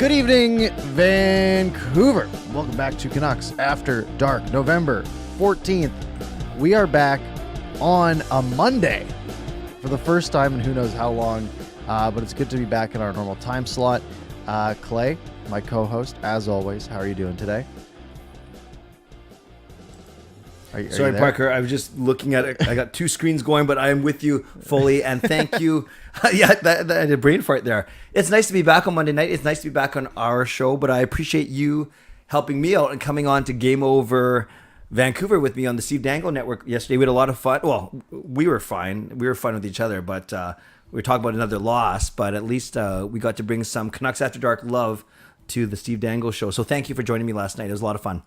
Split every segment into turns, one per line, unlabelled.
Good evening, Vancouver. Welcome back to Canucks After Dark, November 14th. We are back on a Monday for the first time in who knows how long, but it's good to be back in our normal time slot. Clay, my co-host, as always, how are you doing today?
Sorry, Parker, I was just looking at it. I got two screens going, but I am with you fully, and thank you. Yeah, that I had a brain fart there. It's nice to be back on Monday night. It's nice to be back on our show, but I appreciate you helping me out and coming on to Game Over Vancouver with me on the Steve Dangle Network yesterday. We had a lot of fun. Well, we were fine. We were fun with each other, but we were talking about another loss, but at least we got to bring some Canucks After Dark love to the Steve Dangle show. So thank you for joining me last night. It was a lot of fun.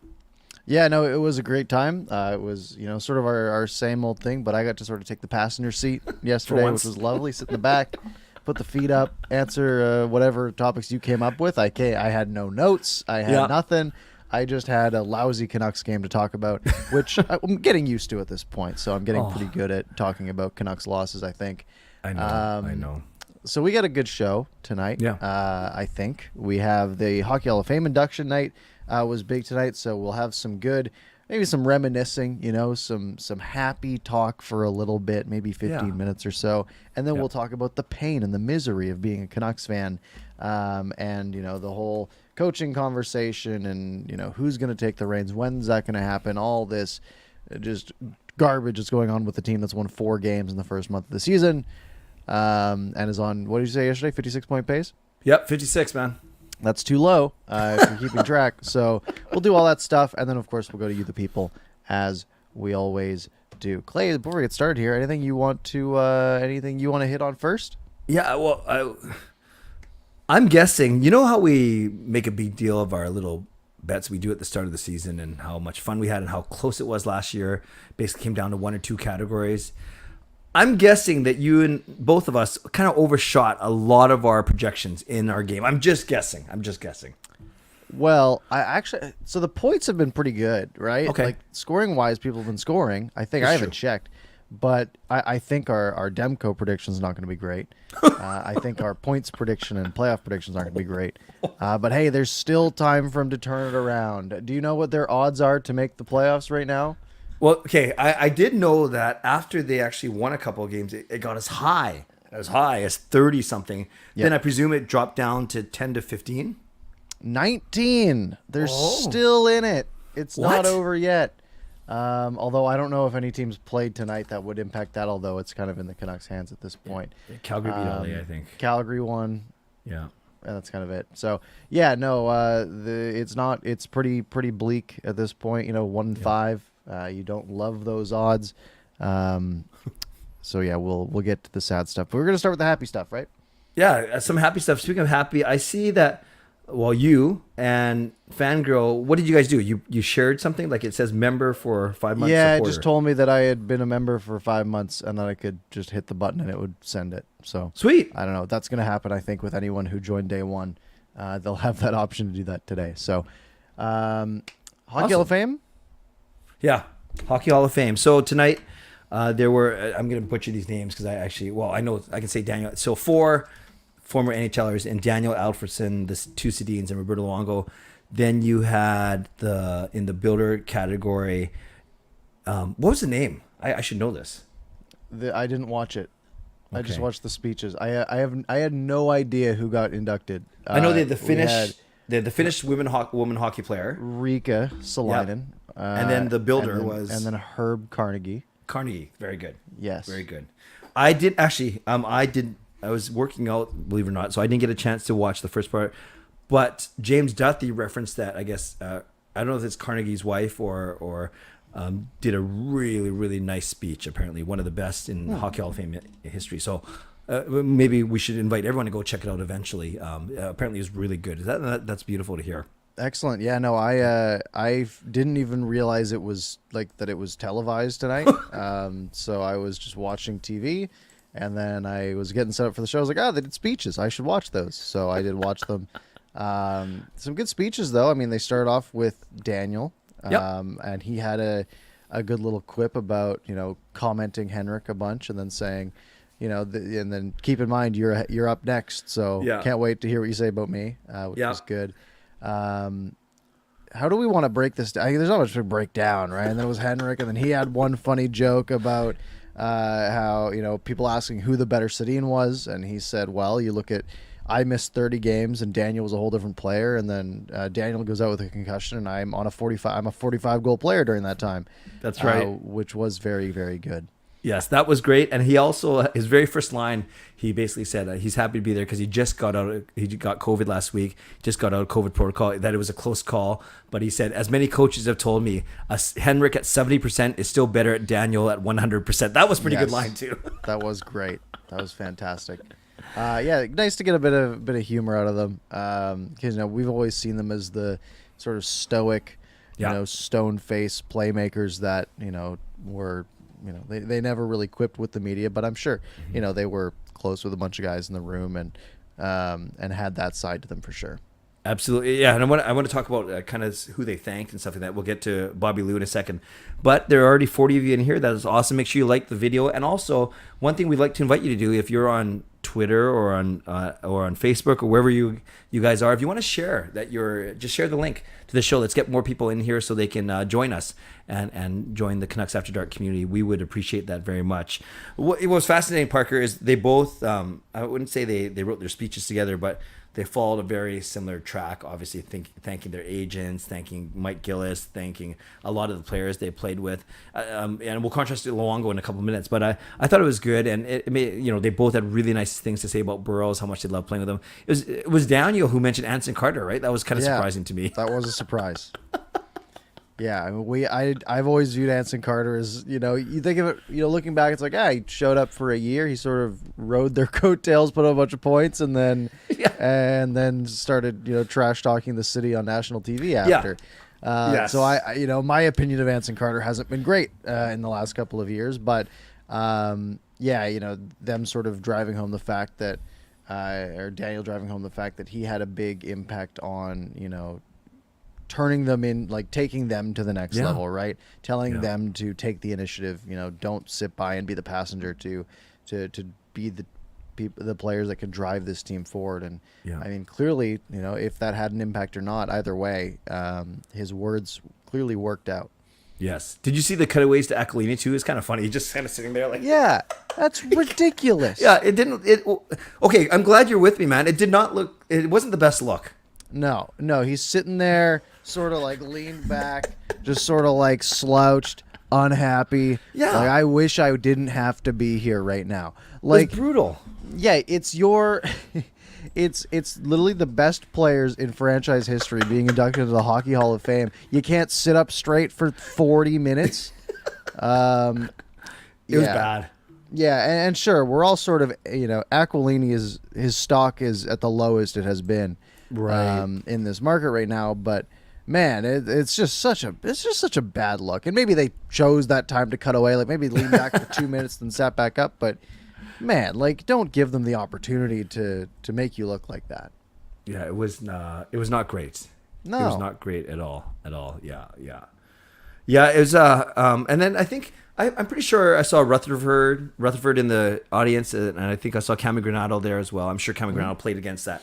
Yeah, no, it was a great time. It was, sort of our same old thing, but I got to sort of take the passenger seat yesterday, which was lovely. Sit in the back, put the feet up, answer whatever topics you came up with. I had no notes. I had nothing. I just had a lousy Canucks game to talk about, which I'm getting used to at this point. So I'm getting pretty good at talking about Canucks losses, I think.
I know.
So we got a good show tonight.
Yeah.
I think we have the Hockey Hall of Fame induction night. Was big tonight, so we'll have some good, maybe some reminiscing, some happy talk for a little bit, maybe 15 minutes or so, and then we'll talk about the pain and the misery of being a Canucks fan, and the whole coaching conversation, and who's going to take the reins, when's that going to happen, all this just garbage that's going on with the team that's won 4 games in the first month of the season, and is on, what did you say yesterday, 56-point pace?
Yep, 56, man.
That's too low if you're keeping track. So we'll do all that stuff. And then, of course, we'll go to you, the people, as we always do. Clay, before we get started here, anything you want to hit on first?
Yeah, well, I'm guessing, how we make a big deal of our little bets we do at the start of the season and how much fun we had and how close it was last year. Basically came down to 1 or 2 categories. I'm guessing that you and both of us kind of overshot a lot of our projections in our game. I'm just guessing.
Well, so the points have been pretty good, right?
Okay.
Like scoring-wise, people have been scoring. I think I haven't checked, but I think our Demko prediction is not going to be great. I think our points prediction and playoff predictions aren't going to be great. But hey, there's still time for them to turn it around. Do you know what their odds are to make the playoffs right now?
Well, okay, I did know that after they actually won a couple of games, it got as high as 30-something. Yep. Then I presume it dropped down to 10 to 15?
19. They're still in it. It's not over yet. Although I don't know if any teams played tonight that would impact that, although it's kind of in the Canucks' hands at this point.
Yeah, Calgary beat LA, I think.
Calgary won.
Yeah.
And that's kind of it. So, yeah, no, it's pretty bleak at this point, 1-5. You don't love those odds. So yeah, we'll get to the sad stuff. But we're going to start with the happy stuff, right?
Yeah, some happy stuff. Speaking of happy, I see that, you and Fangirl, what did you guys do? You shared something? Like it says member for 5 months?
Yeah,
supporter.
It just told me that I had been a member for 5 months and that I could just hit the button and it would send it. So
sweet.
I don't know. That's going to happen, I think, with anyone who joined day one. They'll have that option to do that today. So Hockey Hall of Fame?
Yeah, Hockey Hall of Fame. So tonight, there were, I'm going to butcher these names because I know I can say Daniel. So 4 former NHLers and Daniel Alfredson, the 2 Sedins, and Roberto Luongo. Then you had in the builder category, what was the name? I should know this.
I didn't watch it.
Okay.
I just watched the speeches. I had no idea who got inducted.
I know they had the Finnish woman hockey player,
Rika Salainen. Yep.
And then the builder
and then Herb Carnegie.
Very good.
Yes,
very good. I did actually. I was working out, believe it or not, so I didn't get a chance to watch the first part. But James Duthie referenced that. I guess I don't know if it's Carnegie's wife or did a really, really nice speech. Apparently, one of the best in Hockey Hall of Fame history. So maybe we should invite everyone to go check it out eventually. Apparently, it's really good. That's beautiful to hear.
Excellent. Yeah, no, I didn't even realize it was that it was televised tonight. So I was just watching TV, and then I was getting set up for the show. I was like, they did speeches. I should watch those. So I did watch them. Some good speeches, though. I mean, they started off with Daniel, and he had a good little quip about commenting Henrik a bunch, and then saying, and then keep in mind you're up next, so can't wait to hear what you say about me, which is good. How do we want to break this down? There's not much to break down, right? And then it was Henrik, and then he had one funny joke about how, people asking who the better Sedin was, and he said, well, you look at, I missed 30 games, and Daniel was a whole different player, and then Daniel goes out with a concussion, and I'm a 45 goal player during that time.
That's right.
Which was very, very good.
Yes, that was great. And he also, his very first line, he basically said he's happy to be there because he just got he got COVID last week, just got out of COVID protocol, that it was a close call. But he said, as many coaches have told me, Henrik at 70% is still better at Daniel at 100%. That was pretty good line too.
That was great. That was fantastic. Nice to get a bit of humor out of them. Because, we've always seen them as the sort of stoic, stone face playmakers that, were, they never really quipped with the media, but I'm sure, they were close with a bunch of guys in the room and had that side to them for sure.
Absolutely. Yeah. And I want to talk about kind of who they thanked and stuff like that. We'll get to Bobby Lou in a second, but there are already 40 of you in here. That is awesome. Make sure you like the video. And also one thing we'd like to invite you to do, if you're on Twitter or on Facebook or wherever you guys are, if you want to share just share the link to the show. Let's get more people in here so they can join us and join the Canucks After Dark community. We would appreciate that very much. What was fascinating, Parker, is they both, I wouldn't say they wrote their speeches together, but they followed a very similar track, obviously thanking their agents, thanking Mike Gillis, thanking a lot of the players they played with. And we'll contrast to Luongo in a couple of minutes, but I thought it was good. And it made, they both had really nice things to say about Burrows, how much they love playing with him. It was Daniel who mentioned Anson Carter, right? That was kind of surprising to me.
That was a surprise. Yeah, I mean, I've always viewed Anson Carter as, you think of it, looking back, it's like, he showed up for a year. He sort of rode their coattails, put up a bunch of points, and then started, trash talking the city on national TV after. Yes. So I my opinion of Anson Carter hasn't been great in the last couple of years, but them sort of driving home the fact that, or Daniel driving home the fact that he had a big impact on, turning them in, like taking them to the next level, right? Telling them to take the initiative, don't sit by and be the passenger, to be the players that can drive this team forward. And I mean, clearly, if that had an impact or not, either way, his words clearly worked out.
Yes. Did you see the cutaways to Aquilini too? It's kind of funny. He's just kind of sitting there like,
that's ridiculous.
Okay. I'm glad you're with me, man. It wasn't the best look.
No, he's sitting there sort of like leaned back, just sort of like slouched, unhappy. Yeah. Like, I wish I didn't have to be here right now. Like,
it's brutal.
Yeah, it's literally the best players in franchise history being inducted into the Hockey Hall of Fame. You can't sit up straight for 40 minutes.
It was bad.
Yeah, and sure, we're all sort of, Aquilini his stock is at the lowest it has been. Right. In this market right now, but man, it's just such a bad look. And maybe they chose that time to cut away, like maybe lean back for 2 minutes then sat back up, but man, like, don't give them the opportunity to make you look like that.
Yeah, it was not great. No, it was not great at all. Yeah. It was and then I think I'm pretty sure I saw Rutherford in the audience, and I think I saw Cami Granato there as well. I'm sure Cami Granato played against that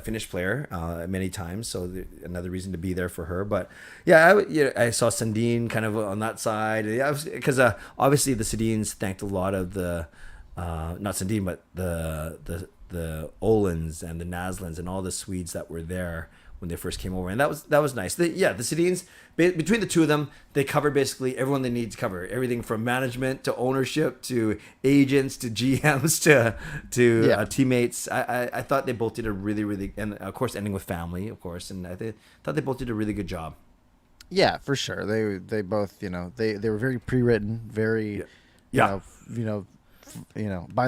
Finnish player many times, so another reason to be there for her. But I saw Sedin kind of on that side, because obviously the Sedins thanked a lot of the not Sedin, but the Olens and the Naslins and all the Swedes that were there when they first came over, and that was nice. The Sedins, between the two of them, they covered basically everyone they need to cover, everything from management to ownership to agents to GMs to teammates. I thought they both did a really, really, and of course ending with family, of course, and thought they both did a really good job. Yeah,
for sure. They both, they were very pre-written, very by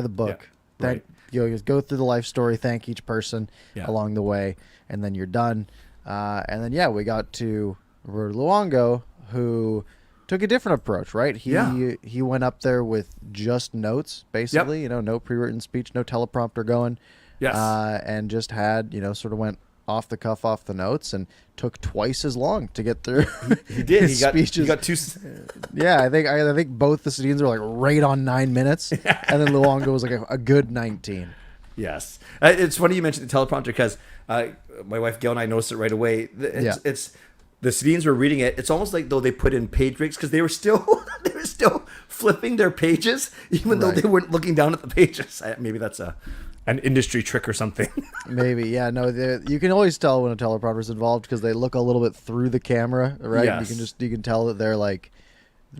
the book.
Yeah, right.
Just go through the life story, thank each person along the way, and then you're done. And then we got to Roberto Luongo, who took a different approach, right? He went up there with just notes, basically. No pre-written speech, no teleprompter going. Yes. And just had, sort of went off the cuff, off the notes, and took twice as long to get through.
He did.
His speeches.
He got two.
Yeah, I think both the Sedins were like right on 9 minutes, and then Luongo was like a good 19.
Yes, it's funny you mentioned the teleprompter because my wife Gail and I noticed it right away. It's the Sedins were reading it. It's almost like though they put in page breaks because they were still flipping their pages even though they weren't looking down at the pages. Maybe that's an industry trick or something.
Maybe, yeah. No, you can always tell when a teleprompter's involved because they look a little bit through the camera, right?
Yes.
You can tell that they're like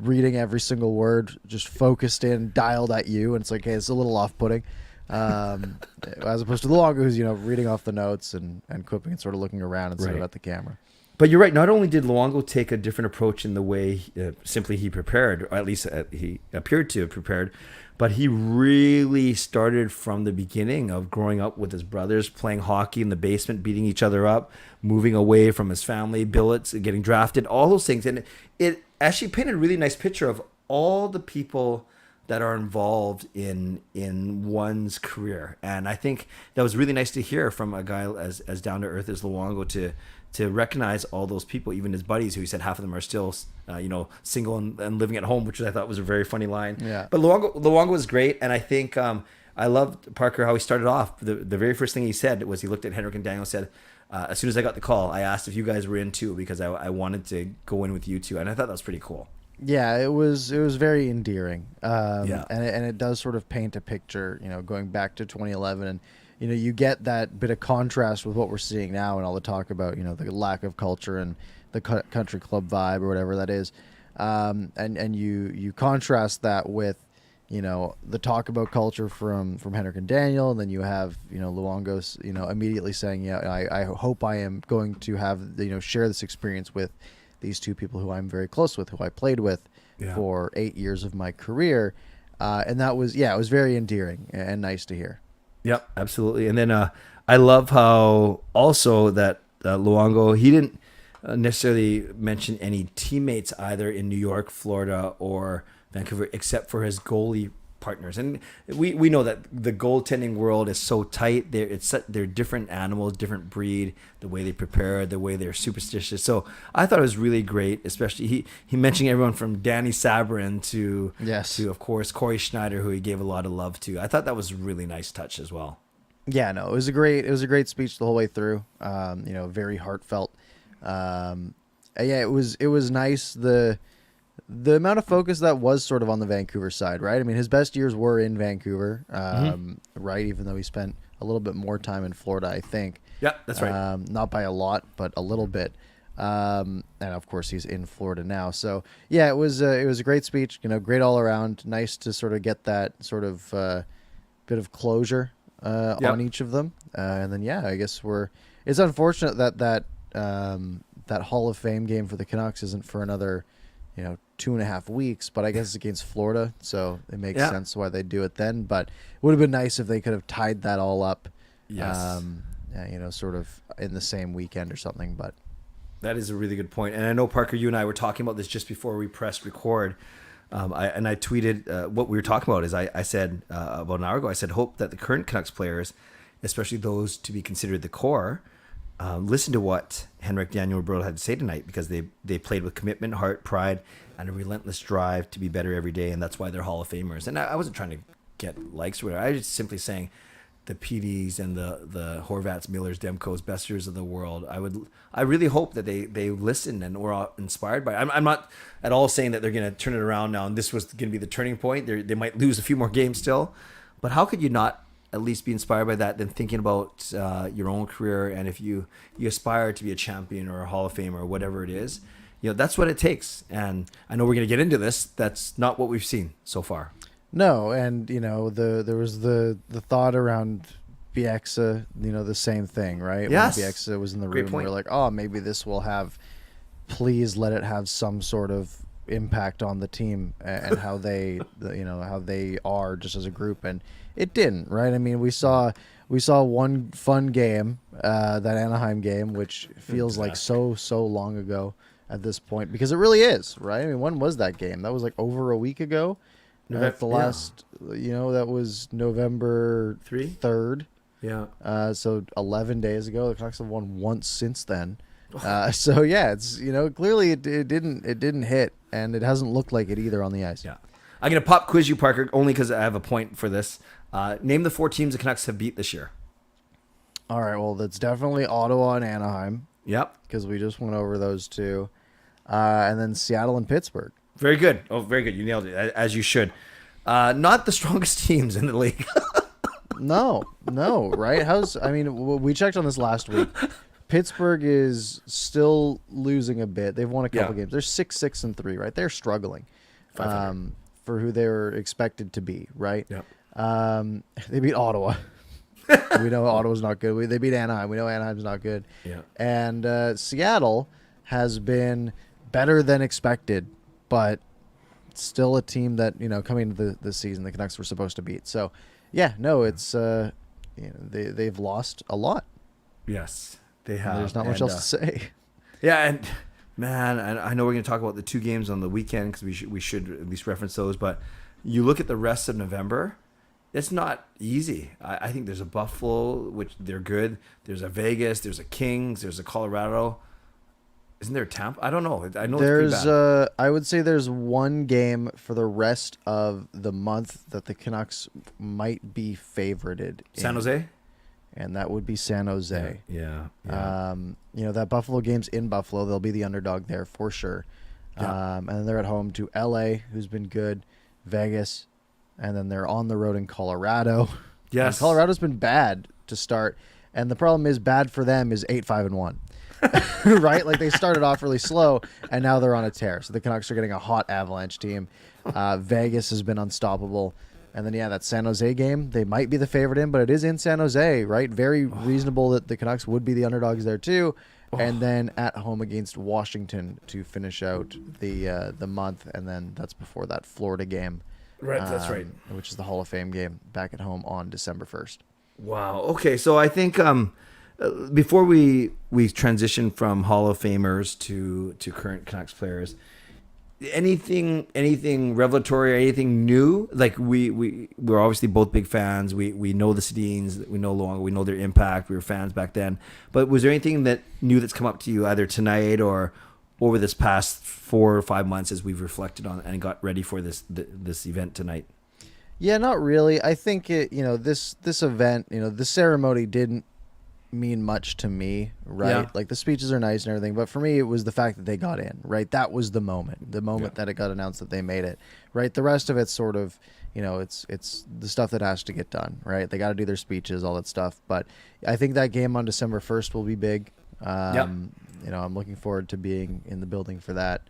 reading every single word, just focused in, dialed at you, and it's like, hey, it's a little off-putting. As opposed to Luongo, who's reading off the notes and quipping and sort of looking around instead of at the camera.
But you're right. Not only did Luongo take a different approach in the way simply he prepared, or at least he appeared to have prepared, but he really started from the beginning of growing up with his brothers, playing hockey in the basement, beating each other up, moving away from his family, billets, getting drafted, all those things. And it actually painted a really nice picture of all the people that are involved in one's career. And I think that was really nice to hear from a guy as down to earth as Luongo to recognize all those people, even his buddies, who he said half of them are still, single and living at home, which I thought was a very funny line.
Yeah.
But Luongo was great, and I think I loved Parker how he started off. The very first thing he said was he looked at Henrik and Daniel and said, as soon as I got the call, I asked if you guys were in too because I wanted to go in with you too, and I thought that was pretty cool.
Yeah, it was very endearing.
And
it does sort of paint a picture, going back to 2011, and you get that bit of contrast with what we're seeing now and all the talk about, the lack of culture and the country club vibe or whatever that is. And you contrast that with, the talk about culture from Henrik and Daniel. And then you have, Luongo, immediately saying, I hope I am going to have, share this experience with these two people who I'm very close with, who I played with for 8 years of my career. And that was, it was very endearing and nice to hear.
Yep, absolutely. And then I love how also that Luongo, he didn't necessarily mention any teammates either in New York, Florida, or Vancouver, except for his goalie partners. And we know that the goaltending world is so tight. They're different animals, different breed, the way they prepare, the way they're superstitious. So I thought it was really great, especially he mentioned everyone from Danny Sabrin to of course Corey Schneider, who he gave a lot of love to. I thought that was a really nice touch as well.
Yeah, no, it was a great speech the whole way through. Very heartfelt. It was nice. The amount of focus that was sort of on the Vancouver side, right? I mean, his best years were in Vancouver, right? Even though he spent a little bit more time in Florida, I think.
Yeah, that's right.
Not by a lot, but a little bit. And of course, he's in Florida now. So yeah, it was a great speech. Great all around. Nice to sort of get that sort of bit of closure on each of them. And then I guess it's unfortunate that Hall of Fame game for the Canucks isn't for another 2.5 weeks, but I guess it's against Florida, so it makes sense why they do it then. But it would have been nice if they could have tied that all up, sort of in the same weekend or something. But
that is a really good point. And I know, Parker, you and I were talking about this just before we pressed record. I tweeted what we were talking about. Is I said about an hour ago, I said hope that the current Canucks players, especially those to be considered the core, listen to what Henrik, Daniel, Roberto had to say tonight, because they played with commitment, heart, pride, and a relentless drive to be better every day, and that's why they're Hall of Famers. And I wasn't trying to get likes or whatever. I was just simply saying the PDs and the Horvats, Millers, Demkos, Besters of the world. I really hope that they listen and were inspired by it. I'm not at all saying that they're going to turn it around now and this was going to be the turning point. They might lose a few more games still, but how could you not at least be inspired by that, then thinking about your own career, and if you aspire to be a champion or a Hall of Famer or whatever it is, that's what it takes. And I know we're going to get into this. That's not what we've seen so far.
No, and there was the thought around Bieksa, the same thing, right?
Yes.
When Bieksa was in the room, we were like, oh, maybe this will please let it have some sort of impact on the team and how they how they are just as a group, and it didn't, right? I mean, we saw one fun game, that Anaheim game, which feels like so long ago at this point, because it really is, right? I mean, when was that game? That was like over a week ago. The last, that was November 3rd.
Yeah.
So 11 days ago, the Canucks have won once since then. So yeah, it's clearly it didn't hit, and it hasn't looked like it either on the ice.
Yeah. I'm gonna pop quiz you, Parker, only because I have a point for this. Name the 4 teams the Canucks have beat this year.
All right. Well, that's definitely Ottawa and Anaheim.
Yep.
Because we just went over those two, and then Seattle and Pittsburgh.
Very good. Oh, very good. You nailed it, as you should. Not the strongest teams in the league.
No, right? We checked on this last week. Pittsburgh is still losing a bit. They've won a couple games. They're 6-6-3, right? They're struggling for who they were expected to be, right?
Yeah.
They beat Ottawa. We know Ottawa's not good. They beat Anaheim. We know Anaheim's not good.
Yeah.
And Seattle has been better than expected, but still a team that, coming into the season, the Canucks were supposed to beat. So, yeah, no, it's they've lost a lot.
Yes, they have.
There's not much else to say.
Yeah, and man, I know we're going to talk about the 2 games on the weekend because we should at least reference those. But you look at the rest of November, it's not easy. I think there's a Buffalo, which they're good. There's a Vegas. There's a Kings. There's a Colorado. Isn't there Tampa? I don't know. I know
there's
it's pretty bad.
I would say there's one game for the rest of the month that the Canucks might be favorited
San Jose?
And that would be San Jose.
Yeah.
That Buffalo game's in Buffalo. They'll be the underdog there for sure.
Yeah.
And then they're at home to LA, who's been good, Vegas, and then they're on the road in Colorado.
Yes.
And Colorado's been bad to start, and the problem is bad for them is 8-5-1. Right? Like they started off really slow, and now they're on a tear. So the Canucks are getting a hot Avalanche team. Vegas has been unstoppable. And then, that San Jose game, they might be the favorite in, but it is in San Jose, right? Very reasonable that the Canucks would be the underdogs there too. And then at home against Washington to finish out the month, and then that's before that Florida game.
Right, that's right.
Which is the Hall of Fame game back at home on December 1st.
Wow. Okay, so I think before we transition from Hall of Famers to current Canucks players, anything revelatory or anything new? Like we're obviously both big fans. We know the Sedins, we know Luongo, we know their impact. We were fans back then. But was there anything that new that's come up to you either tonight or over this past 4 or 5 months as we've reflected on and got ready for this event tonight?
Yeah, not really. I think this event, the ceremony didn't mean much to me, right?
Yeah.
Like the speeches are nice and everything, but for me it was the fact that they got in, right? That was the moment that it got announced that they made it, right? The rest of it's sort of, it's the stuff that has to get done, right? They got to do their speeches, all that stuff. But I think that game on December 1st will be big. I'm looking forward to being in the building for that.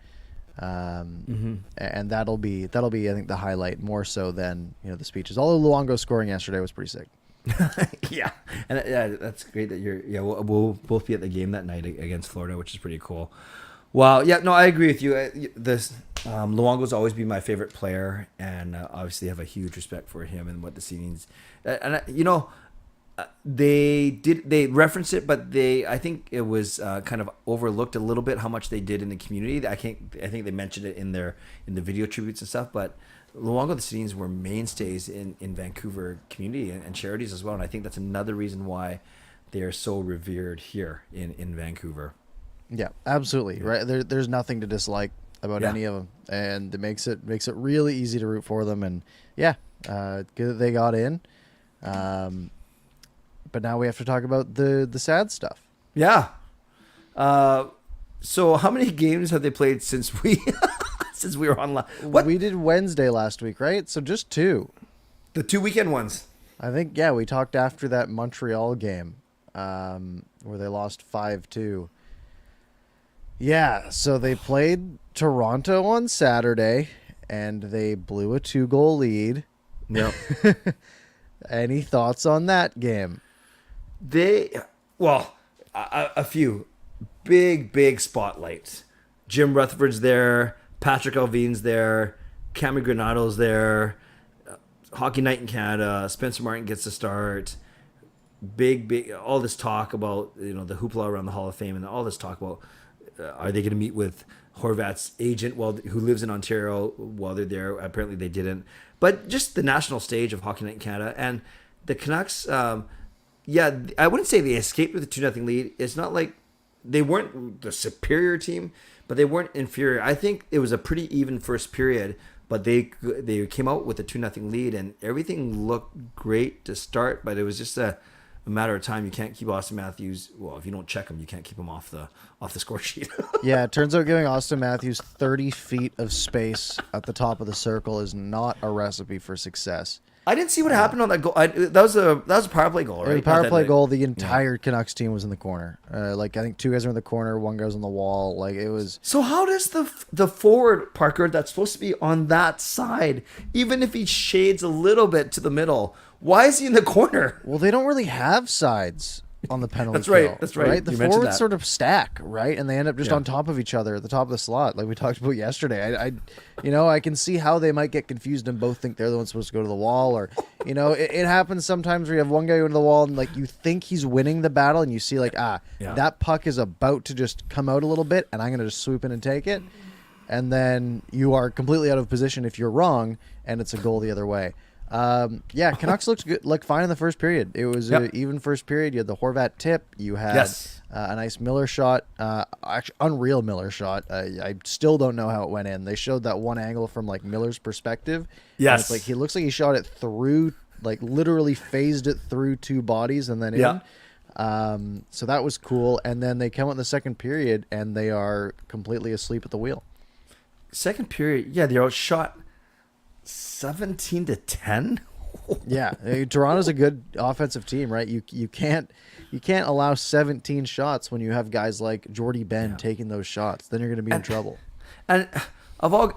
And that'll be I think the highlight more so than the speeches. Although Luongo scoring yesterday was pretty sick.
Yeah, and that's great that we'll both be at the game that night against Florida, which is pretty cool. Wow, yeah, no, I agree with you. Luongo's always been my favorite player, and obviously have a huge respect for him and what the Sedins. They referenced it, but I think it was kind of overlooked a little bit how much they did in the community. I think they mentioned it in the video tributes and stuff, but Luongo and the Sedins were mainstays in Vancouver community and charities as well, and I think that's another reason why they are so revered here in Vancouver.
Yeah, absolutely. Yeah. Right. There's nothing to dislike about any of them, and it makes it really easy to root for them. And good that they got in. But now we have to talk about the sad stuff.
Yeah. So how many games have they played since we were on?
We did Wednesday last week, right? So just 2.
The 2 weekend ones.
I think, we talked after that Montreal game where they lost 5-2. Yeah, so they played Toronto on Saturday, and they blew a 2-goal lead.
Yep.
Any thoughts on that game?
A few big spotlights. Jim Rutherford's there, Patrick Alvin's there, Cameron Granado's there, Hockey Night in Canada, Spencer Martin gets the start. Big all this talk about the hoopla around the Hall of Fame and all this talk about are they going to meet with Horvat's agent who lives in Ontario while they're there. Apparently they didn't. But just the national stage of Hockey Night in Canada and the Canucks. yeah, I wouldn't say they escaped with a 2-0 lead. It's not like they weren't the superior team, but they weren't inferior. I think it was a pretty even first period, but they came out with a 2-0 lead, and everything looked great to start, but it was just a matter of time. You can't keep Austin Matthews. Well, if you don't check him, you can't keep him off the score sheet.
Yeah, it turns out giving Austin Matthews 30 feet of space at the top of the circle is not a recipe for success.
I didn't see what happened on that goal. That was a power play goal, right?
The power play goal. The entire Canucks team was in the corner. Like, I think 2 guys were in the corner, 1 guy was on the wall. Like, it was.
So how does the forward, Parker, that's supposed to be on that side, even if he shades a little bit to the middle, why is he in the corner?
Well, they don't really have sides on the penalty
That's right.
kill,
That's right.
The forwards sort of stack, right? And they end up just on top of each other at the top of the slot, like we talked about yesterday. I can see how they might get confused and both think they're the ones supposed to go to the wall, or, it happens sometimes where you have one guy going to the wall and like you think he's winning the battle, and you see like, that puck is about to just come out a little bit, and I'm going to just swoop in and take it, and then you are completely out of position if you're wrong, and it's a goal the other way. Canucks looked good, like fine in the first period. It was an even first period. You had the Horvat tip. You had a nice Miller shot, actually unreal Miller shot. I still don't know how it went in. They showed that one angle from like Miller's perspective.
Yes,
it's like he looks like he shot it through, like literally phased it through 2 bodies and then in. So that was cool. And then they come out in the second period and they are completely asleep at the wheel.
Second period, they're outshot 17-10.
Yeah, Toronto's a good offensive team, right? You can't allow 17 shots when you have guys like Jordy Ben taking those shots. Then you're going to be in trouble.
And of all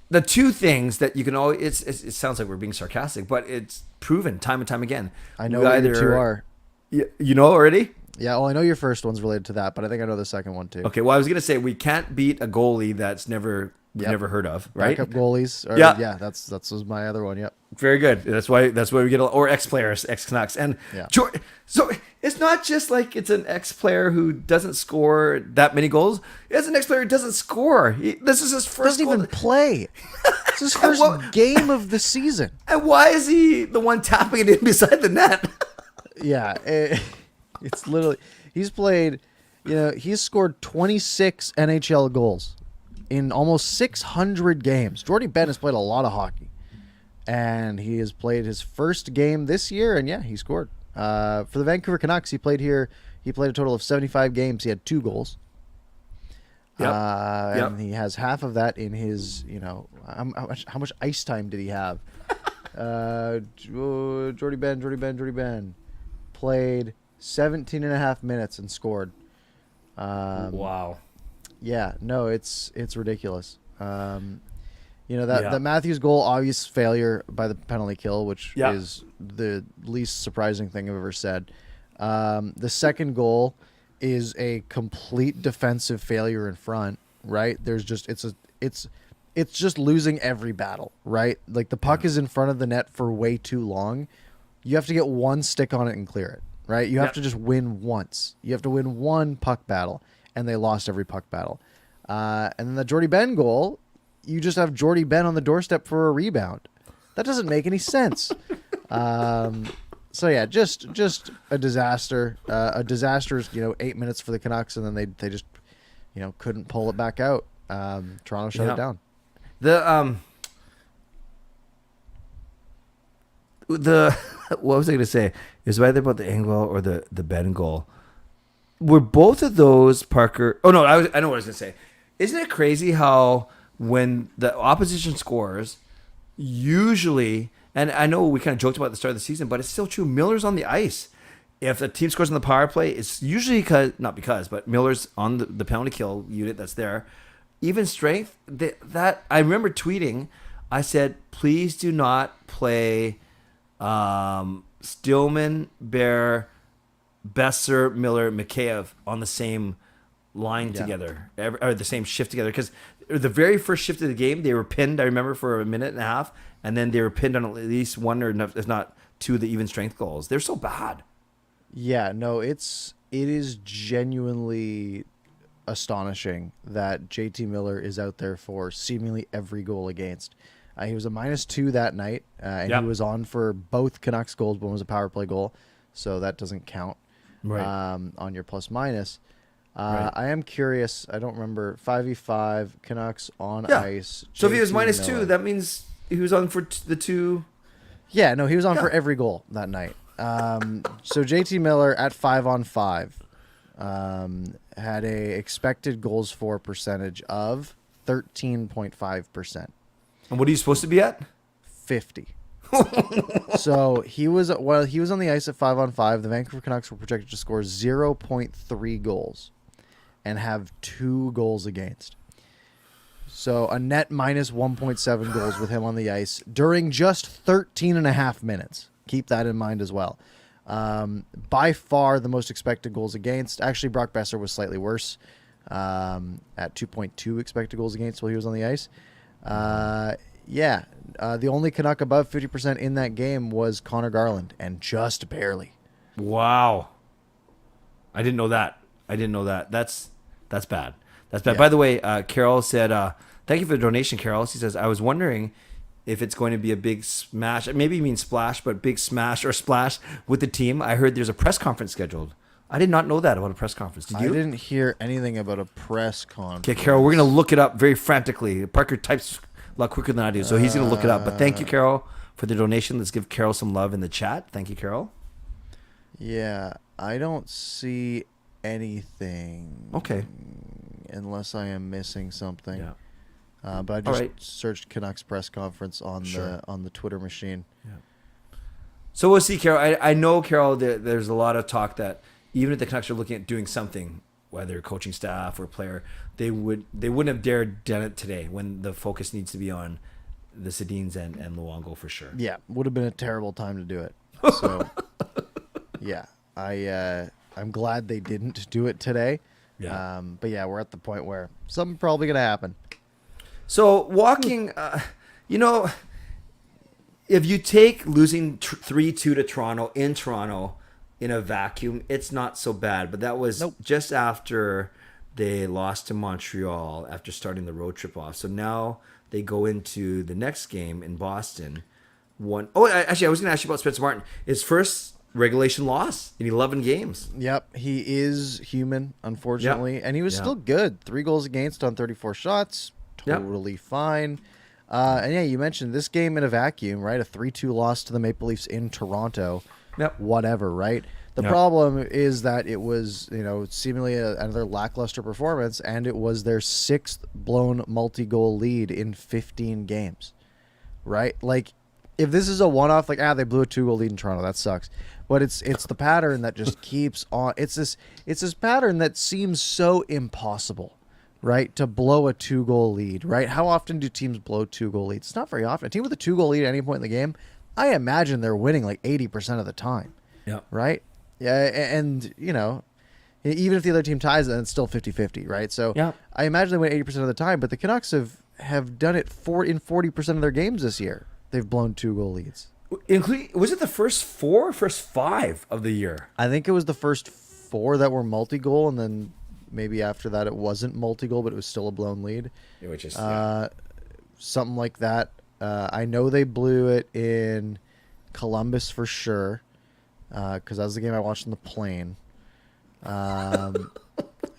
the 2 things that you can always, it sounds like we're being sarcastic, but it's proven time and time again.
I know what your 2 are.
You know already?
Yeah, well, I know your first one's related to that, but I think I know the second one too.
Okay, well, I was going to say we can't beat a goalie that's never heard of, right?
Backup goalies. That was my other one. Yep.
Very good. That's why we get or ex-players, ex-Canucks, and so it's not just like it's an ex-player who doesn't score that many goals. It's an ex-player who doesn't score. This is his first.
Doesn't even play. It's his first game of the season.
And why is he the one tapping it in beside the net?
It's literally he's played. He's scored 26 NHL goals in almost 600 games. Jordy Ben has played a lot of hockey, and he has played his first game this year, and he scored. For the Vancouver Canucks, he played a total of 75 games. He had 2 goals. And he has half of that in his, how much ice time did he have? Jordy Ben played 17 and a half minutes and scored.
Wow.
Yeah, no, it's ridiculous. That Matthews goal, obvious failure by the penalty kill, which is the least surprising thing I've ever said. The second goal is a complete defensive failure in front, right? There's just it's just losing every battle, right? Like the puck is in front of the net for way too long. You have to get one stick on it and clear it, right? You have to just win once. You have to win one puck battle. And they lost every puck battle. And then the Jordy Ben goal, you just have Jordy Ben on the doorstep for a rebound. That doesn't make any sense. Just a disaster. A disastrous, 8 minutes for the Canucks, and then they just, couldn't pull it back out. Toronto shut it down.
What was I going to say? It was either about the Engvall or the Ben goal. Were both of those, Parker? Oh no, I know what I was gonna say. Isn't it crazy how when the opposition scores, usually, and I know we kind of joked about at the start of the season, but it's still true. Miller's on the ice. If the team scores on the power play, it's usually but Miller's on the penalty kill unit that's there. Even strength. That I remember tweeting. I said, please do not play Stillman, Bear, Besser, Miller, Mikheyev on the same line together, or the same shift together. Because the very first shift of the game, they were pinned, I remember, for a minute and a half, and then they were pinned on at least one or if not 2 of the even strength goals. They're so bad. Yeah, no,
it is genuinely astonishing that JT Miller is out there for seemingly every goal against. He was a -2 that night, and he was on for both Canucks goals. One was a power play goal. so that doesn't count on your plus minus.
Right.
I am curious. I don't remember 5v5 Canucks on ice.
So if he was
JT
-2,
Miller.
that means he was on for the 2.
Yeah, no, he was on for every goal that night. So JT Miller at 5-on-5 had a expected goals for percentage of 13.5%.
And what are you supposed to be at?
50. So he was on the ice at 5-on-5. The Vancouver Canucks were projected to score 0.3 goals and have 2 goals against. So a net minus 1.7 goals with him on the ice during just 13 and a half minutes. Keep that in mind as well. By far the most expected goals against. Actually, Brock Besser was slightly worse at 2.2 expected goals against while he was on the ice. The only Canuck above 50% in that game was Connor Garland, and just barely.
Wow. I didn't know that. That's bad. That's bad.
Yeah.
By the way, Carol said, thank you for the donation, Carol. She says, I was wondering if it's going to be a big smash. Maybe you mean splash, but big smash or splash with the team. I heard there's a press conference scheduled. I did not know that about a press conference. Did you?
I didn't hear anything about a press conference.
Okay, Carol, we're going to look it up very frantically. Parker types a lot quicker than I do, so he's going to look it up. But thank you, Carol, for the donation. Let's give Carol some love in the chat. Thank you, Carol.
Yeah, I don't see anything.
Okay.
Unless I am missing something.
Yeah.
But I just searched Canucks press conference on the Twitter machine.
Yeah. So we'll see, Carol. I know, Carol, that there's a lot of talk that even if the Canucks are looking at doing something, whether coaching staff or player, they wouldn't have dared done it today when the focus needs to be on the Sedins and Luongo for sure.
Yeah, would have been a terrible time to do it. So, yeah, I'm glad they didn't do it today.
Yeah.
But yeah, we're at the point where something probably gonna happen.
So walking, if you take losing 3-2 to Toronto in a vacuum, it's not so bad. But that was just after they lost to Montreal after starting the road trip off. So now they go into the next game in Boston. Actually, I was going to ask you about Spencer Martin. His first regulation loss in 11 games.
Yep, he is human, unfortunately, and he was still good. 3 goals against on 34 shots. Totally fine. And yeah, you mentioned this game in a vacuum, right? A 3-2 loss to the Maple Leafs in Toronto. Whatever, right? The problem is that it was, seemingly another lackluster performance, and it was their 6th blown multi-goal lead in 15 games, right? Like, if this is a one-off, like, they blew a 2-goal lead in Toronto, that sucks. But it's the pattern that just keeps on. It's this pattern that seems so impossible. Right, to blow a 2-goal lead, right? How often do teams blow 2-goal leads? It's not very often. A team with a 2-goal lead at any point in the game, I imagine they're winning like 80% of the time. Yeah. Right? Yeah, and even if the other team ties, then it's still 50-50, right? So I imagine they win 80% of the time, but the Canucks have done it in 40% of their games this year. They've blown 2-goal leads.
Was it the first 5 of the year?
I think it was the first 4 that were multi-goal, and then maybe after that it wasn't multi-goal, but it was still a blown lead.
Which is
something like that. I know they blew it in Columbus for sure, because that was the game I watched on the plane. And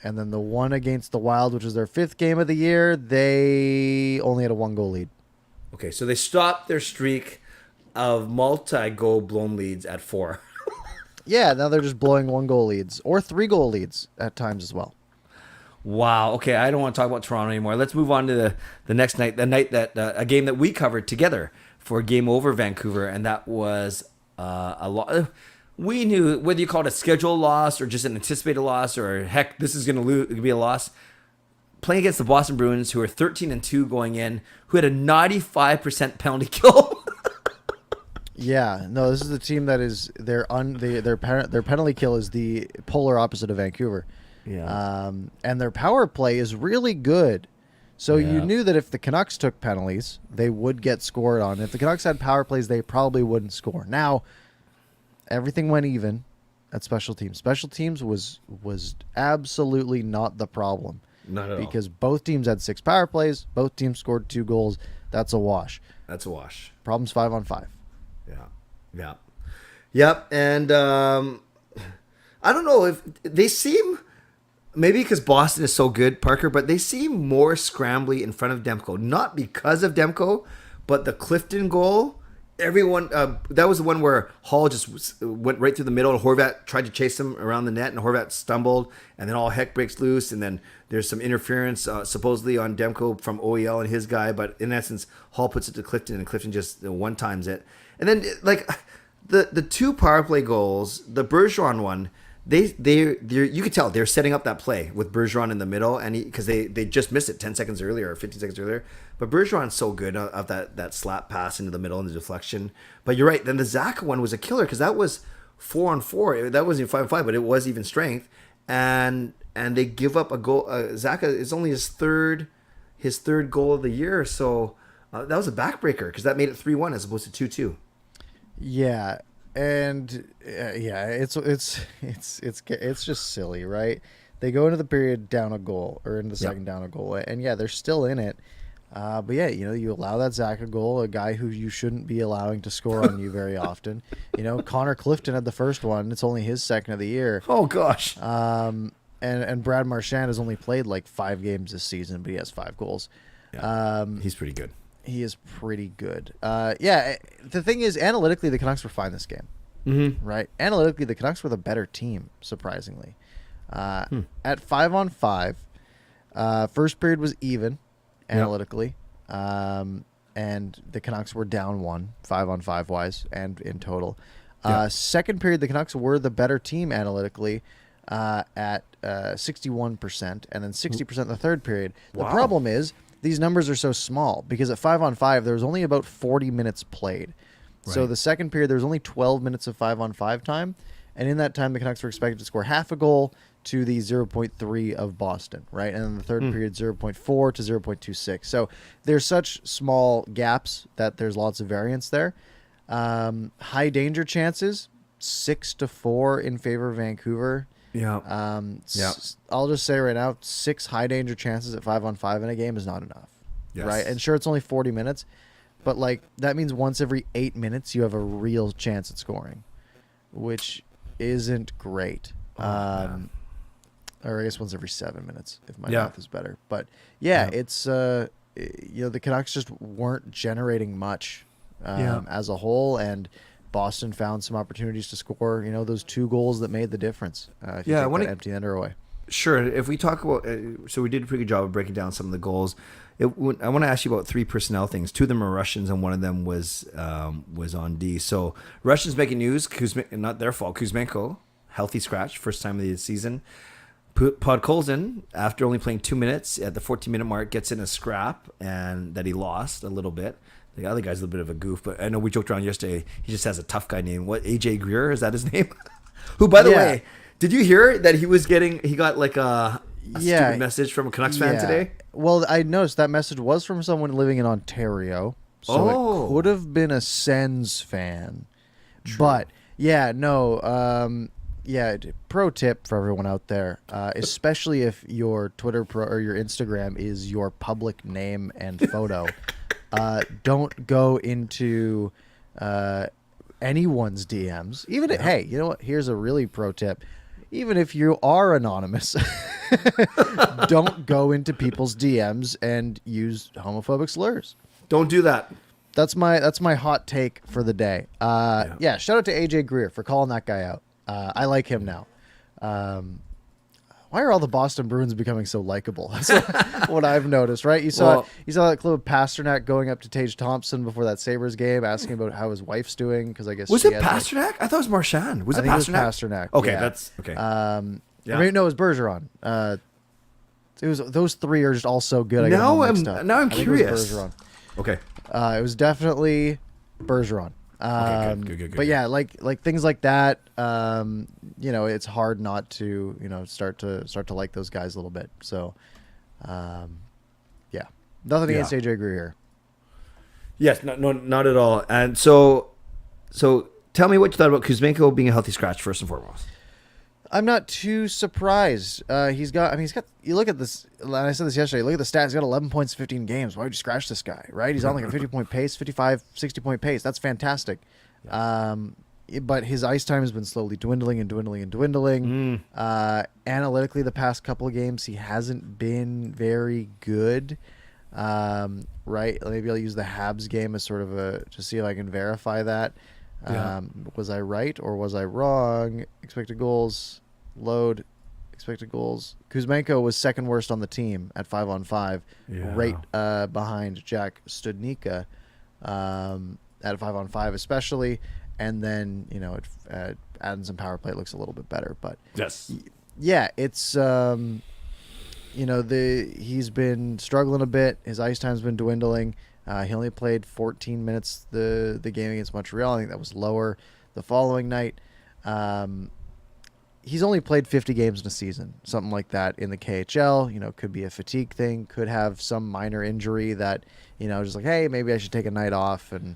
then the one against the Wild, which was their 5th game of the year, they only had a 1-goal lead.
Okay, so they stopped their streak of multi-goal blown leads at 4.
Yeah, now they're just blowing 1-goal leads or 3-goal leads at times as well.
Wow. Okay, I don't want to talk about Toronto anymore. Let's move on to the next night, the night that a game that we covered together for Game Over Vancouver, and that was a lot. We knew whether you call it a scheduled loss or just an anticipated loss, or heck, this is going to be a loss. Playing against the Boston Bruins, who are 13-2 going in, who had a 95% penalty kill.
Yeah, no, this is the team that is their penalty kill is the polar opposite of Vancouver.
Yeah.
And their power play is really good. So you knew that if the Canucks took penalties, they would get scored on. If the Canucks had power plays, they probably wouldn't score. Now, everything went even at special teams. Special teams was absolutely not the problem.
Not at all.
Because both teams had 6 power plays. Both teams scored 2 goals. That's a wash.
That's a wash.
Problem's 5-on-5.
Yeah. Yep, and I don't know if they seem maybe because Boston is so good, Parker, but they seem more scrambly in front of Demko. Not because of Demko, but the Clifton goal. Everyone, that was the one where Hall just went right through the middle, and Horvat tried to chase him around the net, and Horvat stumbled, and then all heck breaks loose, and then there's some interference supposedly on Demko from OEL and his guy, but in essence, Hall puts it to Clifton, and Clifton just one times it, and then like the two power play goals, the Bergeron one. They you could tell they're setting up that play with Bergeron in the middle, and because they just missed it 10 seconds earlier or 15 seconds earlier. But Bergeron's so good of that slap pass into the middle and the deflection. But you're right. Then the Zaka one was a killer because that was 4-on-4. That wasn't 5-on-5, but it was even strength. And they give up a goal. Zaka is only his third goal of the year. So that was a backbreaker because that made it 3-1 as opposed to 2-2.
Yeah. And it's just silly, right? They go into the period down a goal or into the second down a goal, and they're still in it. But you allow that Zaka goal, a guy who you shouldn't be allowing to score on you very often. Connor Clifton had the first one; it's only his second of the year.
Oh gosh.
And Brad Marchand has only played like 5 games this season, but he has 5 goals.
Yeah. He's pretty good.
He is pretty good. The thing is, analytically, the Canucks were fine this game.
Mm-hmm.
Right? Analytically, the Canucks were the better team, surprisingly. At 5-on-5, first period was even, analytically. And the Canucks were down 1, 5-on-5 wise, and in total. Second period, the Canucks were the better team analytically at 61%, and then 60% in the third period. The problem is, these numbers are so small because at 5-on-5 there was only about 40 minutes played. Right. So the second period there was only 12 minutes of 5-on-5 time, and in that time the Canucks were expected to score half a goal to the 0.3 of Boston, right? And then the third period 0.4 to 0.26. So there's such small gaps that there's lots of variance there. High danger chances 6-4 in favor of Vancouver.
Yeah.
I'll just say right now, 6 high danger chances at 5-on-5 in a game is not enough. Yes. Right? And sure, it's only 40 minutes, but like that means once every 8 minutes you have a real chance at scoring, which isn't great. Or I guess once every 7 minutes if my math is better. But it's the Canucks just weren't generating much as a whole, and Boston found some opportunities to score, those 2 goals that made the difference. If you take that empty netter away.
Sure. If we talk about, so we did a pretty good job of breaking down some of the goals. I want to ask you about 3 personnel things. 2 of them are Russians, and one of them was on D. So Russians making news. Not their fault. Kuzmenko, healthy scratch, first time of the season. Podkolzin, after only playing 2 minutes at the 14-minute mark, gets in a scrap and that he lost a little bit. The other guy's a little bit of a goof, but I know we joked around yesterday. He just has a tough guy name. What, AJ Greer? Is that his name? Who, by the way, did you hear that he got like a stupid message from a Canucks fan today?
Well, I noticed that message was from someone living in Ontario. So it could have been a Sens fan. True. But, pro tip for everyone out there, especially if your Twitter or your Instagram is your public name and photo. Don't go into anyone's DMs. Hey, you know what? Here's a really pro tip. Even if you are anonymous, don't go into people's DMs and use homophobic slurs.
Don't do that.
That's my hot take for the day. Shout out to AJ Greer for calling that guy out. I like him now. Why are all the Boston Bruins becoming so likable? That's what I've noticed, right? You saw that clip of Pasternak going up to Tage Thompson before that Sabres game, asking about how his wife's doing, because I guess
was it Pasternak? I thought it was Marchand. Was it Pasternak?
It was Pasternak.
Okay, that's okay.
I mean, no, it was Bergeron. It was those 3 are just all so good.
Now I'm curious. Okay.
It was definitely Bergeron.
Okay, good.
But yeah, like things like that, it's hard not to, start to like those guys a little bit. So, nothing against AJ Greer here.
Yes, no, not at all. And so tell me what you thought about Kuzmenko being a healthy scratch first and foremost.
I'm not too surprised. He's got. You look at this. And I said this yesterday. Look at the stats. He's got 11 points, 15 games. Why would you scratch this guy? Right? He's on like a 50-point pace, 55, 60-point pace. That's fantastic. but his ice time has been slowly dwindling and dwindling and dwindling. Analytically, the past couple of games, he hasn't been very good. Right? Maybe I'll use the Habs game as sort of to see if I can verify that.
Yeah.
Was I right or was I wrong? Expected goals, load, expected goals. Kuzmenko was second worst on the team at 5-on-5, right behind Jack Studnicka at 5-on-5 especially. And then, adding some power play looks a little bit better. But
yes,
yeah, it's he's been struggling a bit. His ice time's been dwindling. He only played 14 minutes the game against Montreal. I think that was lower the following night. He's only played 50 games in a season, something like that in the KHL. Could be a fatigue thing, could have some minor injury that, just like, hey, maybe I should take a night off and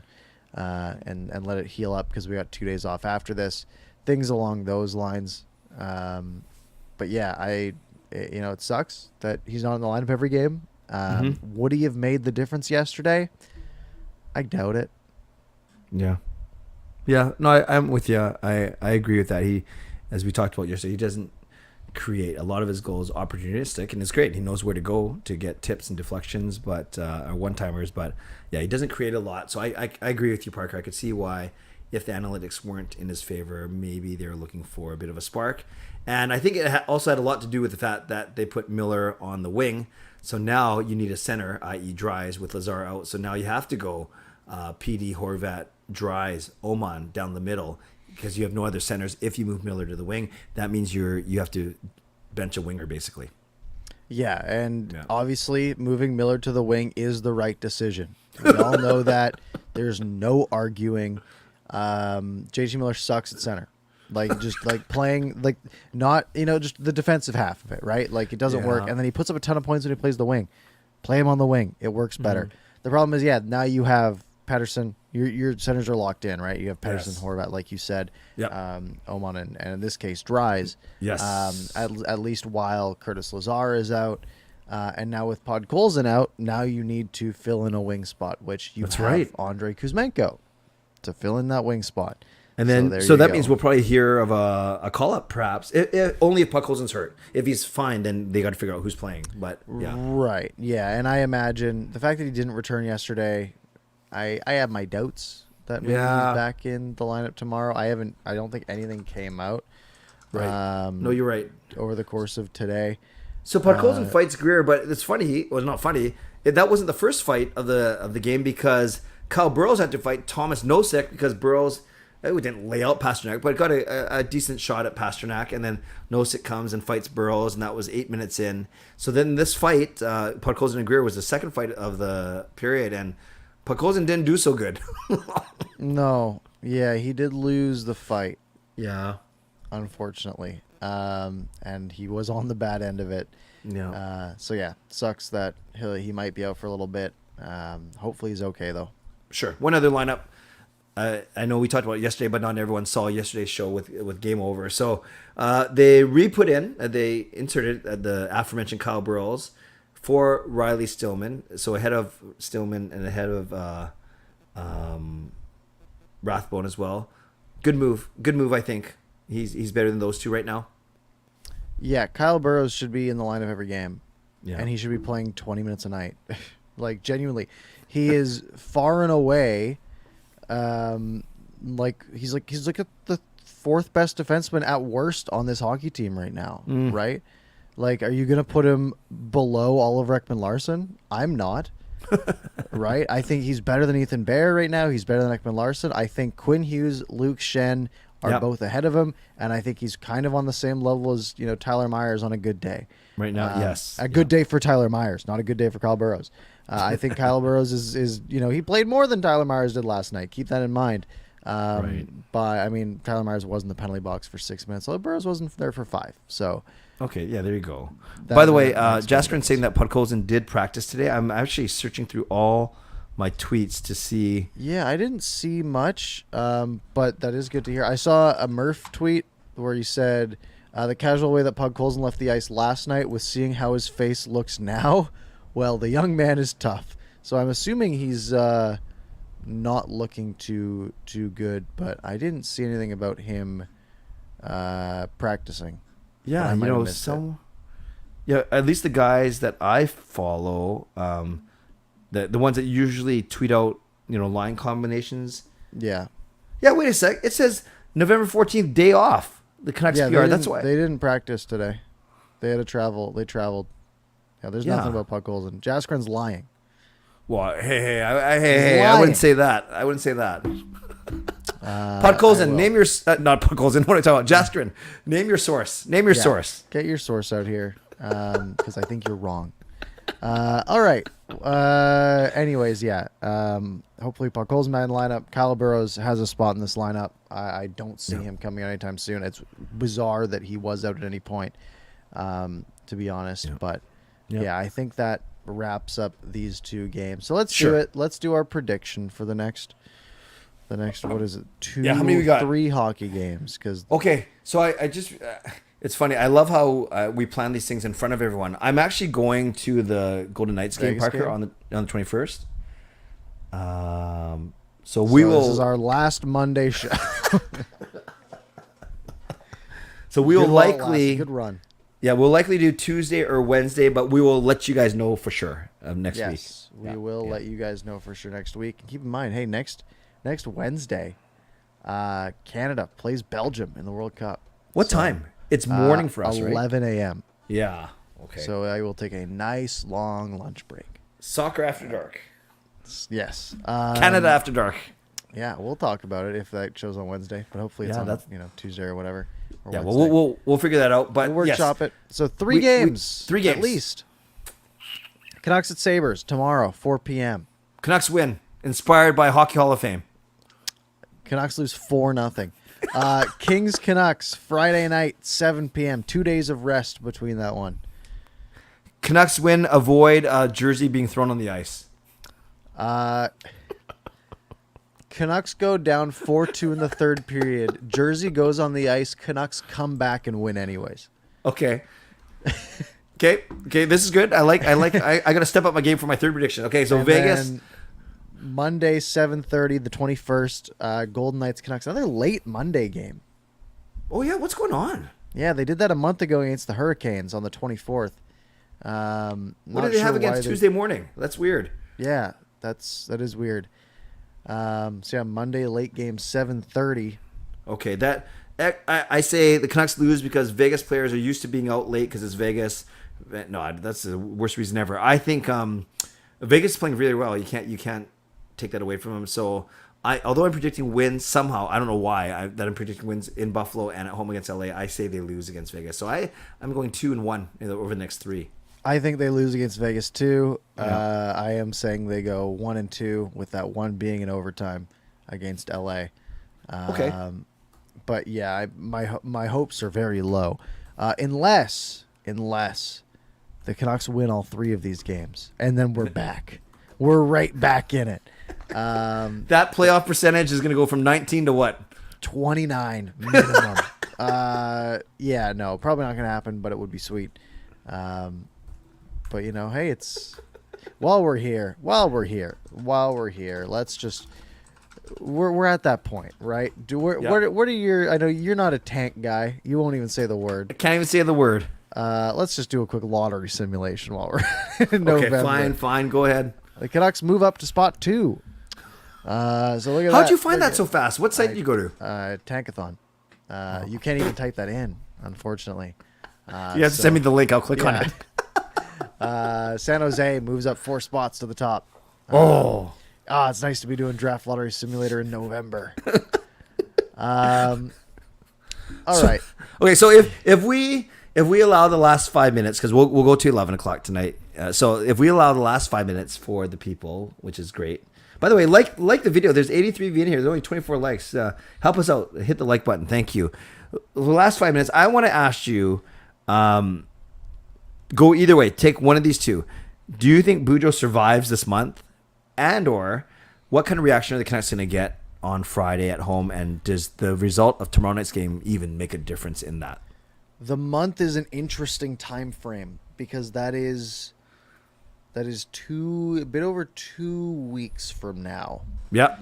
let it heal up because we got 2 days off after this. Things along those lines. But yeah, it sucks that he's not in the lineup every game. Would he have made the difference yesterday? I doubt it.
Yeah. No, I'm with you. I agree with that. He, as we talked about yesterday, he doesn't create a lot of his goals opportunistic, and it's great. He knows where to go to get tips and deflections, but or one-timers. But yeah, he doesn't create a lot. So I agree with you, Parker. I could see why, if the analytics weren't in his favor, maybe they're looking for a bit of a spark. And I think it also had a lot to do with the fact that they put Miller on the wing. So now you need a center, i.e. Dries, with Lazar out. So now you have to go PD, Horvat, Dries, Oman down the middle because you have no other centers. If you move Miller to the wing, that means you have to bench a winger, basically.
Yeah, and obviously moving Miller to the wing is the right decision. We all know that. There's no arguing. JT Miller sucks at center. Just playing, not, just the defensive half of it, right? It doesn't work. And then he puts up a ton of points when he plays the wing. Play him on the wing. It works better. The problem is, now you have Pettersson. Your centers are locked in, right? You have Pettersson, Horvat, like you said, Oman, and in this case, Dries.
Yes.
At least while Curtis Lazar is out. And now with Podkolzin out, now you need to fill in a wing spot, which you have Andrei Kuzmenko to fill in that wing spot.
And then, so that means we'll probably hear of a call-up, perhaps. Only if Podkolzin's hurt. If he's fine, then they got to figure out who's playing. But yeah,
right, yeah. And I imagine the fact that he didn't return yesterday, I have my doubts that maybe he's back in the lineup tomorrow. I don't think anything came out.
Right. No, you're right.
Over the course of today.
So Podkolzin fights Greer, but it's funny. Well, not funny. That wasn't the first fight of the game because Kyle Burrows had to fight Thomas Nosek because Burrows. We didn't lay out Pasternak, but got a decent shot at Pasternak, and then Nosek comes and fights Burrows, and that was 8 minutes in. So then this fight, Podkolzin and Greer, was the second fight of the period, and Podkolzin didn't do so good.
No. Yeah, he did lose the fight.
Yeah.
Unfortunately. And he was on the bad end of it.
Yeah.
So yeah, sucks that he might be out for a little bit. Hopefully he's okay, though.
Sure. One other lineup. I know we talked about it yesterday, but not everyone saw yesterday's show with Game Over. So they they inserted the aforementioned Kyle Burrows for Riley Stillman. So ahead of Stillman and ahead of Rathbone as well. Good move, I think. He's better than those two right now.
Yeah, Kyle Burrows should be in the lineup every game. Yeah. And he should be playing 20 minutes a night. Genuinely. He is far and away... he's like the fourth best defenseman at worst on this hockey team right now, right? Are you gonna put him below Oliver Ekman-Larsson? I'm not. Right? I think he's better than Ethan Bear right now. He's better than Ekman-Larsson. I think Quinn Hughes, Luke Shen are both ahead of him, and I think he's kind of on the same level as Tyler Myers on a good day.
Right now, yes,
a good day for Tyler Myers, not a good day for Kyle Burrows. I think Kyle Burrows is he played more than Tyler Myers did last night. Keep that in mind. Right. But Tyler Myers was in the penalty box for 6 minutes, so Burrows wasn't there for 5. So
okay, yeah, there you go. By the way, Jaskrin's saying that Podkolzin did practice today. I'm actually searching through all my tweets to see.
Yeah, I didn't see much, but that is good to hear. I saw a Murph tweet where he said the casual way that Podkolzin left the ice last night was seeing how his face looks now. Well, the young man is tough. So I'm assuming he's not looking too good, but I didn't see anything about him practicing.
Yeah,
I might have missed it.
Yeah, at least the guys that I follow, the ones that usually tweet out, line combinations.
Yeah.
Yeah, wait a sec. It says November 14th, day off. The Canucks PR. That's why
they didn't practice today. They had to travel. They traveled. Yeah, there's nothing about puck holes, and Jaskren's lying.
Well, I wouldn't say that. Podkolzin, name your not Podkolzin. What are you talking about? Jaskrin, name your source. Source.
Get your source out here, because I think you're wrong. All right. Anyways, yeah. Hopefully Podkolzin in the lineup. Kyle Burrows has a spot in this lineup. I don't see him coming anytime soon. It's bizarre that he was out at any point, to be honest. Yeah. But yeah, I think that wraps up these two games. So let's do it. Let's do our prediction for the next what is it?
How many we got?
3 hockey games.
Okay, so I just it's funny. I love how we plan these things in front of everyone. I'm actually going to the Golden Knights game, Parker, on the 21st. So we will.
This is our last Monday show.
So we will likely
good run.
Yeah, we'll likely do Tuesday or Wednesday, but we will let you guys know for sure next week.
Yes, we will let you guys know for sure next week. And keep in mind, hey, next Wednesday, Canada plays Belgium in the World Cup.
What time? It's morning for us,
11 a.m.
Yeah. Okay.
So I will take a nice long lunch break.
Soccer after dark.
Yes.
Canada after dark.
Yeah, we'll talk about it if that show's on Wednesday, but hopefully it's on Tuesday or whatever. Or
yeah, well, we'll figure that out. But
we'll workshop it. So 3 games.
3 games
at least. Canucks at Sabres tomorrow, 4 p.m.
Canucks win, inspired by Hockey Hall of Fame.
Canucks lose 4-0. Kings Canucks Friday night, 7 p.m. 2 days of rest between that one.
Canucks win, avoid jersey being thrown on the ice.
Canucks go down 4-2 in the third period. Jersey goes on the ice. Canucks come back and win anyways.
Okay. Okay. This is good. I got to step up my game for my third prediction. Okay, so Vegas.
Monday, 7:30, the 21st. Golden Knights Canucks. Another late Monday game.
Oh yeah, what's going on?
Yeah, they did that a month ago against the Hurricanes on the 24th.
What did they have against Tuesday morning? That's weird.
Yeah, that is weird. So yeah, Monday late game 7:30.
Okay, I say the Canucks lose because Vegas players are used to being out late because it's Vegas. No, that's the worst reason ever. I think Vegas is playing really well. You can't take that away from them. So although I'm predicting wins somehow, I don't know why that I'm predicting wins in Buffalo and at home against LA. I say they lose against Vegas. So I'm going 2-1 over the next 3.
I think they lose against Vegas too.
Yeah.
I am saying they go 1-2 with that one being in overtime against LA.
Okay.
But yeah, my hopes are very low, unless the Canucks win all 3 of these games, and then we're back. We're right back in it.
That playoff percentage is going to go from 19 to what?
29 minimum. Yeah, no, probably not going to happen, but it would be sweet. But hey, it's while we're here, let's just we're at that point, right? What are your? I know you're not a tank guy. You won't even say the word.
I can't even say the word.
Let's just do a quick lottery simulation while we're in November.
Okay, fine, go ahead.
The Canucks move up to spot 2. So look at that.
How'd you find that so fast? What site did you go to?
Tankathon. You can't even type that in, unfortunately.
You have to send me the link. I'll click on it.
San Jose moves up 4 spots to the top. It's nice to be doing Draft Lottery Simulator in November. All right.
Okay, so if we allow the last 5 minutes, because we'll go to 11 o'clock tonight. So if we allow the last 5 minutes for the people, which is great. By the way, like the video. There's 83 of you in here. There's only 24 likes. Help us out. Hit the like button. Thank you. The last 5 minutes, I want to ask you. Go either way. Take one of these two. Do you think Boudreau survives this month? And or what kind of reaction are the Canucks going to get on Friday at home? And does the result of tomorrow night's game even make a difference in that?
The month is an interesting time frame because that is That is a bit over 2 weeks from now.
Yep.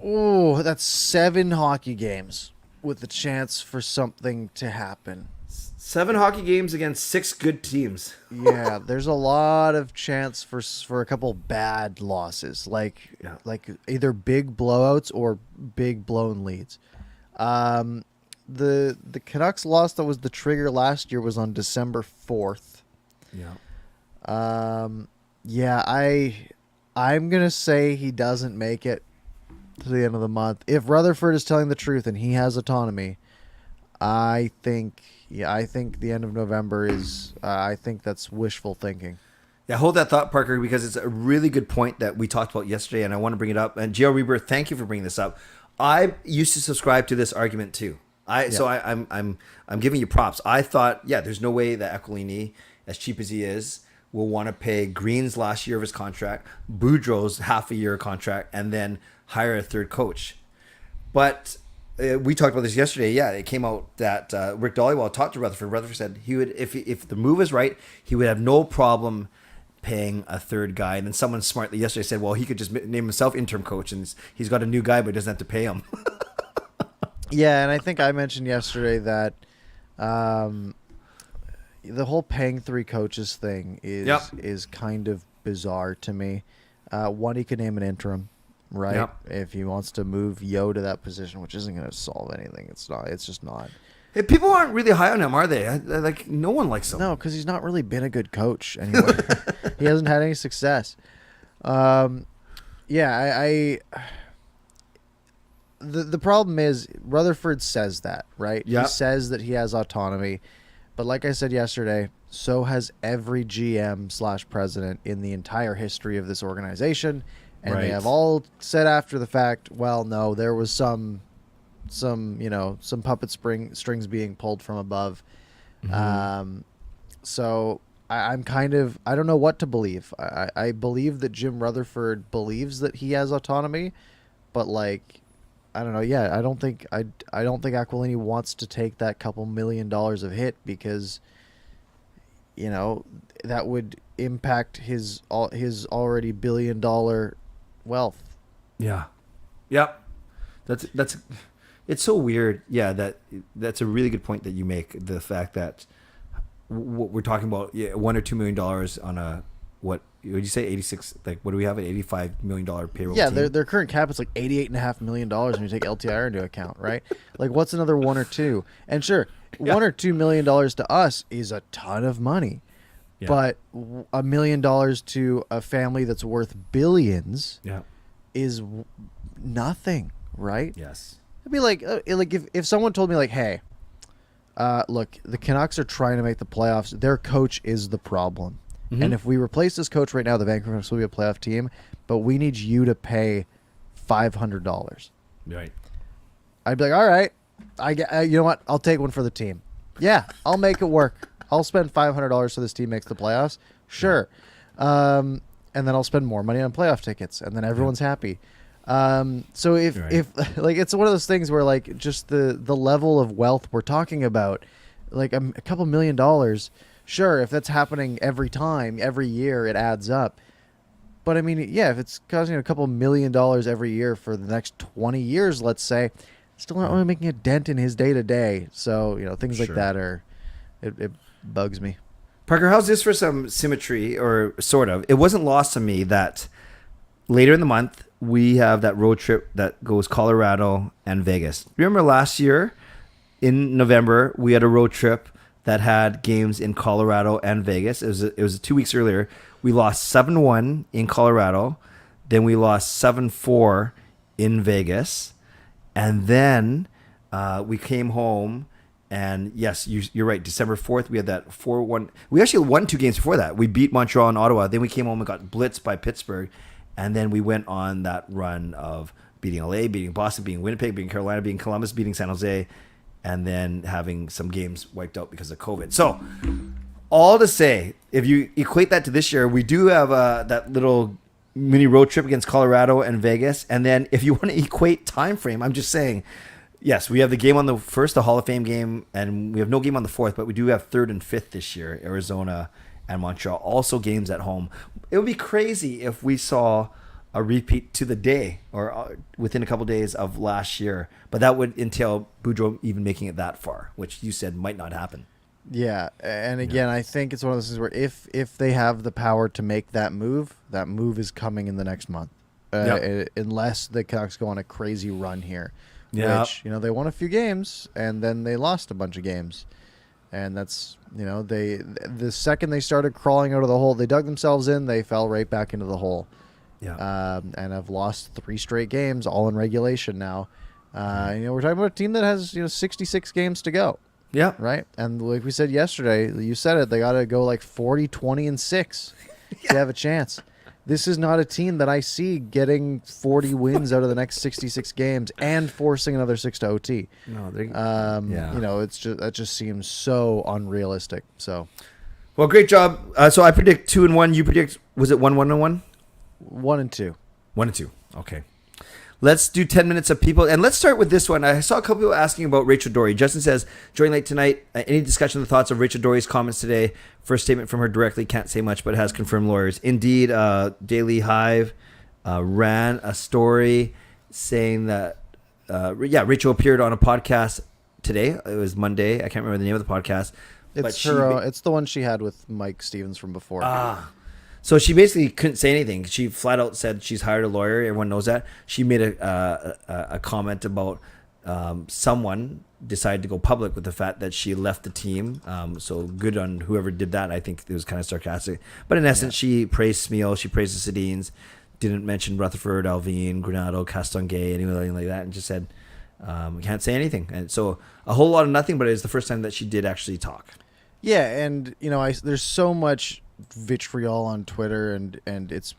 Oh, that's 7 hockey games with the chance for something to happen.
7 hockey games against 6 good teams.
Yeah, there's a lot of chance for a couple bad losses, like either big blowouts or big blown leads. The Canucks loss that was the trigger last year was on December 4th.
Yeah.
I'm gonna say he doesn't make it to the end of the month. If Rutherford is telling the truth and he has autonomy, I think the end of November is. I think that's wishful thinking.
Yeah, hold that thought, Parker, because it's a really good point that we talked about yesterday, and I want to bring it up. And GL Rebirth, thank you for bringing this up. I used to subscribe to this argument too. So I'm giving you props. I thought, there's no way that Aquilini, as cheap as he is, will want to pay Green's last year of his contract, Boudreau's half a year contract, and then hire a third coach. But we talked about this yesterday. Yeah, it came out that Rick Dhaliwal talked to Rutherford. Rutherford said he would, if the move is right, he would have no problem paying a third guy. And then someone smartly yesterday said, well, he could just name himself interim coach, and he's got a new guy, but he doesn't have to pay him.
Yeah, and I think I mentioned yesterday that the whole paying 3 coaches thing is kind of bizarre to me. One, he could name an interim, right?
Yep.
If he wants to move Yo to that position, which isn't going to solve anything. It's not. It's just not.
Hey, people aren't really high on him, are they? Like, no one likes him.
No, because he's not really been a good coach anyway. He hasn't had any success. The problem is Rutherford says that, right?
Yeah.
He says that he has autonomy. But like I said yesterday, so has every GM/president in the entire history of this organization. And they have all said after the fact, well, no, there was some puppet strings being pulled from above. Mm-hmm. So I'm kind of, I don't know what to believe. I believe that Jim Rutherford believes that he has autonomy, but like, I don't know. Yeah, I don't think Aquilini wants to take that couple $1 million of hit because, that would impact his already $1 billion wealth.
Yeah. Yep. That's it's so weird. Yeah, that's a really good point that you make. The fact that what we're talking about, $1 or $2 million on a what would you say 86? Like, what do we have at $85 million payroll?
Yeah,
team?
their current cap is like $88.5 million when you take LTIR into account, right? Like, what's another 1 or 2? And sure, $1 or $2 million to us is a ton of money, but $1 million to a family that's worth billions, is nothing, right?
Yes.
It'd be like if someone told me like, hey, look, the Canucks are trying to make the playoffs. Their coach is the problem. Mm-hmm. And if we replace this coach right now, the Vancouver Canucks will be a playoff team, but we need you to pay $500.
Right.
I'd be like, all right, you know what? I'll take one for the team. Yeah, I'll make it work. I'll spend $500 so this team makes the playoffs. Sure. And then I'll spend more money on playoff tickets, and then everyone's happy. So if like, it's one of those things where like just the level of wealth we're talking about, like a couple $1 million, sure, if that's happening every year, it adds up. But I mean, if it's costing a couple $1 million every year for the next 20 years, let's say, still not really making a dent in his day to day. So, things like that it bugs me.
Parker, how's this for some symmetry, or sort of? It wasn't lost to me that later in the month, we have that road trip that goes Colorado and Vegas. Remember last year in November, we had a road trip that had games in Colorado and Vegas. It was 2 weeks earlier. We lost 7-1 in Colorado. Then we lost 7-4 in Vegas. And then we came home. And yes, you're right. December 4th, we had that 4-1. We actually won 2 games before that. We beat Montreal and Ottawa. Then we came home and got blitzed by Pittsburgh. And then we went on that run of beating LA, beating Boston, beating Winnipeg, beating Carolina, beating Columbus, beating San Jose, and then having some games wiped out because of COVID. So, all to say, if you equate that to this year, we do have that little mini road trip against Colorado and Vegas. And then if you want to equate time frame, I'm just saying, yes, we have the game on the 1st, the Hall of Fame game, and we have no game on the 4th, but we do have 3rd and 5th this year, Arizona and Montreal. Also games at home. It would be crazy if we saw a repeat to the day or within a couple of days of last year. But that would entail Boudreau even making it that far, which you said might not happen.
Yeah, and again, I think it's one of those things where if they have the power to make that move is coming in the next month, unless the Canucks go on a crazy run here. Which, they won a few games and then they lost a bunch of games, and that's the second they started crawling out of the hole, they dug themselves in, they fell right back into the hole. And have lost 3 straight games, all in regulation now. We're talking about a team that has 66 games to go.
Yeah.
Right? And like we said yesterday, you said it, they got to go like 40, 20, and 6 to have a chance. This is not a team that I see getting 40 wins out of the next 66 games and forcing another 6 to OT.
No,
that just seems so unrealistic. So,
well, great job. So I predict 2-1. You predict, was it 1-1-1?
1-2.
1-2. Okay. Let's do 10 minutes of people. And let's start with this one. I saw a couple people asking about Rachel Doerrie. Justin says, join late tonight. Any discussion of the thoughts of Rachel Doerrie's comments today? First statement from her directly. Can't say much, but has confirmed lawyers. Indeed, Daily Hive ran a story saying that, Rachel appeared on a podcast today. It was Monday. I can't remember the name of the podcast.
It's the one she had with Mike Stevens from before.
So she basically couldn't say anything. She flat out said she's hired a lawyer. Everyone knows that. She made a comment about someone decided to go public with the fact that she left the team. So good on whoever did that. I think it was kind of sarcastic. But in essence, she praised Smeel. She praised the Sedins. Didn't mention Rutherford, Alvin, Granato, Castonguay, anything like that. And just said, can't say anything. And so a whole lot of nothing, but it's the first time that she did actually talk.
Yeah, and, there's so much vitriol on Twitter, and it's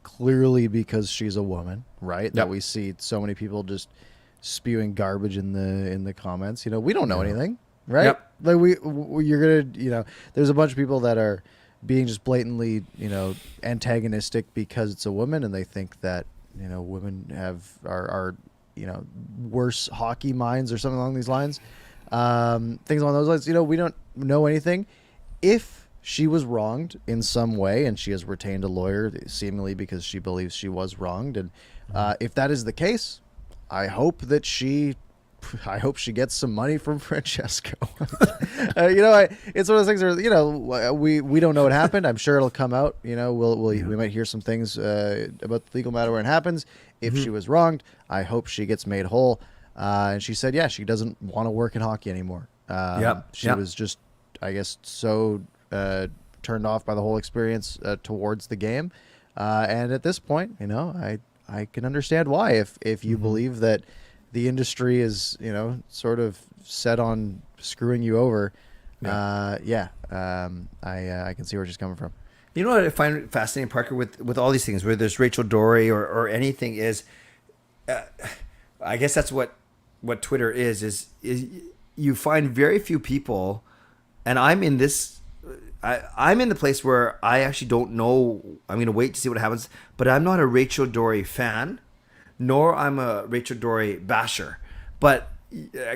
clearly because she's a woman, right? That we see so many people just spewing garbage in the comments. We don't know anything, right? Yep. Like you're gonna there's a bunch of people that are being just blatantly antagonistic because it's a woman, and they think that women are worse hockey minds or something along these lines. Things along those lines. We don't know anything. If she was wronged in some way, and she has retained a lawyer seemingly because she believes she was wronged, and if that is the case, I hope she gets some money from Francesco. It's one of those things where we don't know what happened. I'm sure it'll come out. We might hear some things about the legal matter when it happens. If she was wronged, I hope she gets made whole. And she said, she doesn't want to work in hockey anymore. She was just, I guess, so turned off by the whole experience towards the game. And at this point, I can understand why. If you believe that the industry is, sort of set on screwing you over, I can see where she's coming from.
You know what I find fascinating, Parker, with all these things, whether there's Rachel Doerrie or anything, is I guess that's what Twitter is you find very few people, and I'm in this. I'm in the place where I actually don't know. I'm going to wait to see what happens. But I'm not a Rachel Doerrie fan, nor I'm a Rachel Doerrie basher. But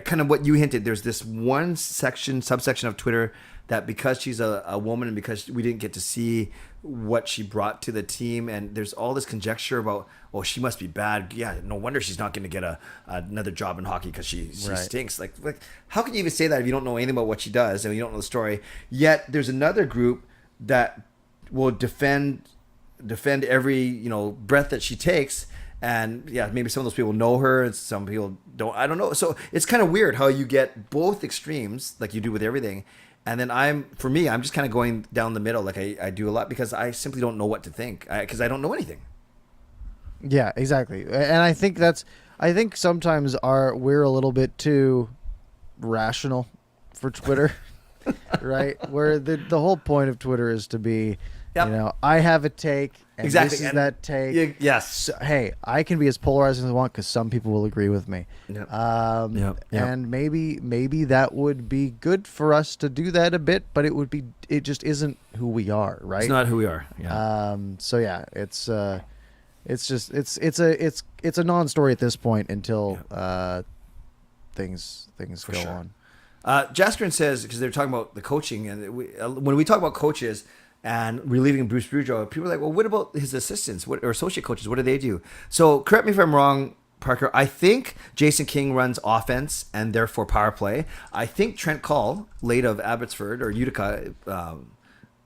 kind of what you hinted, there's this one subsection of Twitter that because she's a woman and because we didn't get to see what she brought to the team, and there's all this conjecture about, she must be bad. Yeah, no wonder she's not going to get another job in hockey because she stinks. Like, how can you even say that if you don't know anything about what she does and you don't know the story? Yet there's another group that will defend every breath that she takes. And maybe some of those people know her and some people don't. I don't know. So it's kind of weird how you get both extremes, like you do with everything. And then I'm just kind of going down the middle, like I do a lot, because I simply don't know what to think, because I don't know anything.
Yeah, exactly. And I think sometimes we're a little bit too rational for Twitter, right? Where the whole point of Twitter is to be, I have a take, and this is that take.
Yes.
So, hey, I can be as polarizing as I want because some people will agree with me.
Yep.
And maybe that would be good for us to do that a bit, but it just isn't who we are, right?
It's not who we are. Yeah.
It's a non-story at this point until things go on.
Jaskrin says, because they're talking about the coaching, and when we talk about coaches and relieving Bruce Boudreau, people are like, well, what about his assistants or associate coaches? What do they do? So correct me if I'm wrong, Parker. I think Jason King runs offense and therefore power play. I think Trent Call, late of Abbotsford or Utica,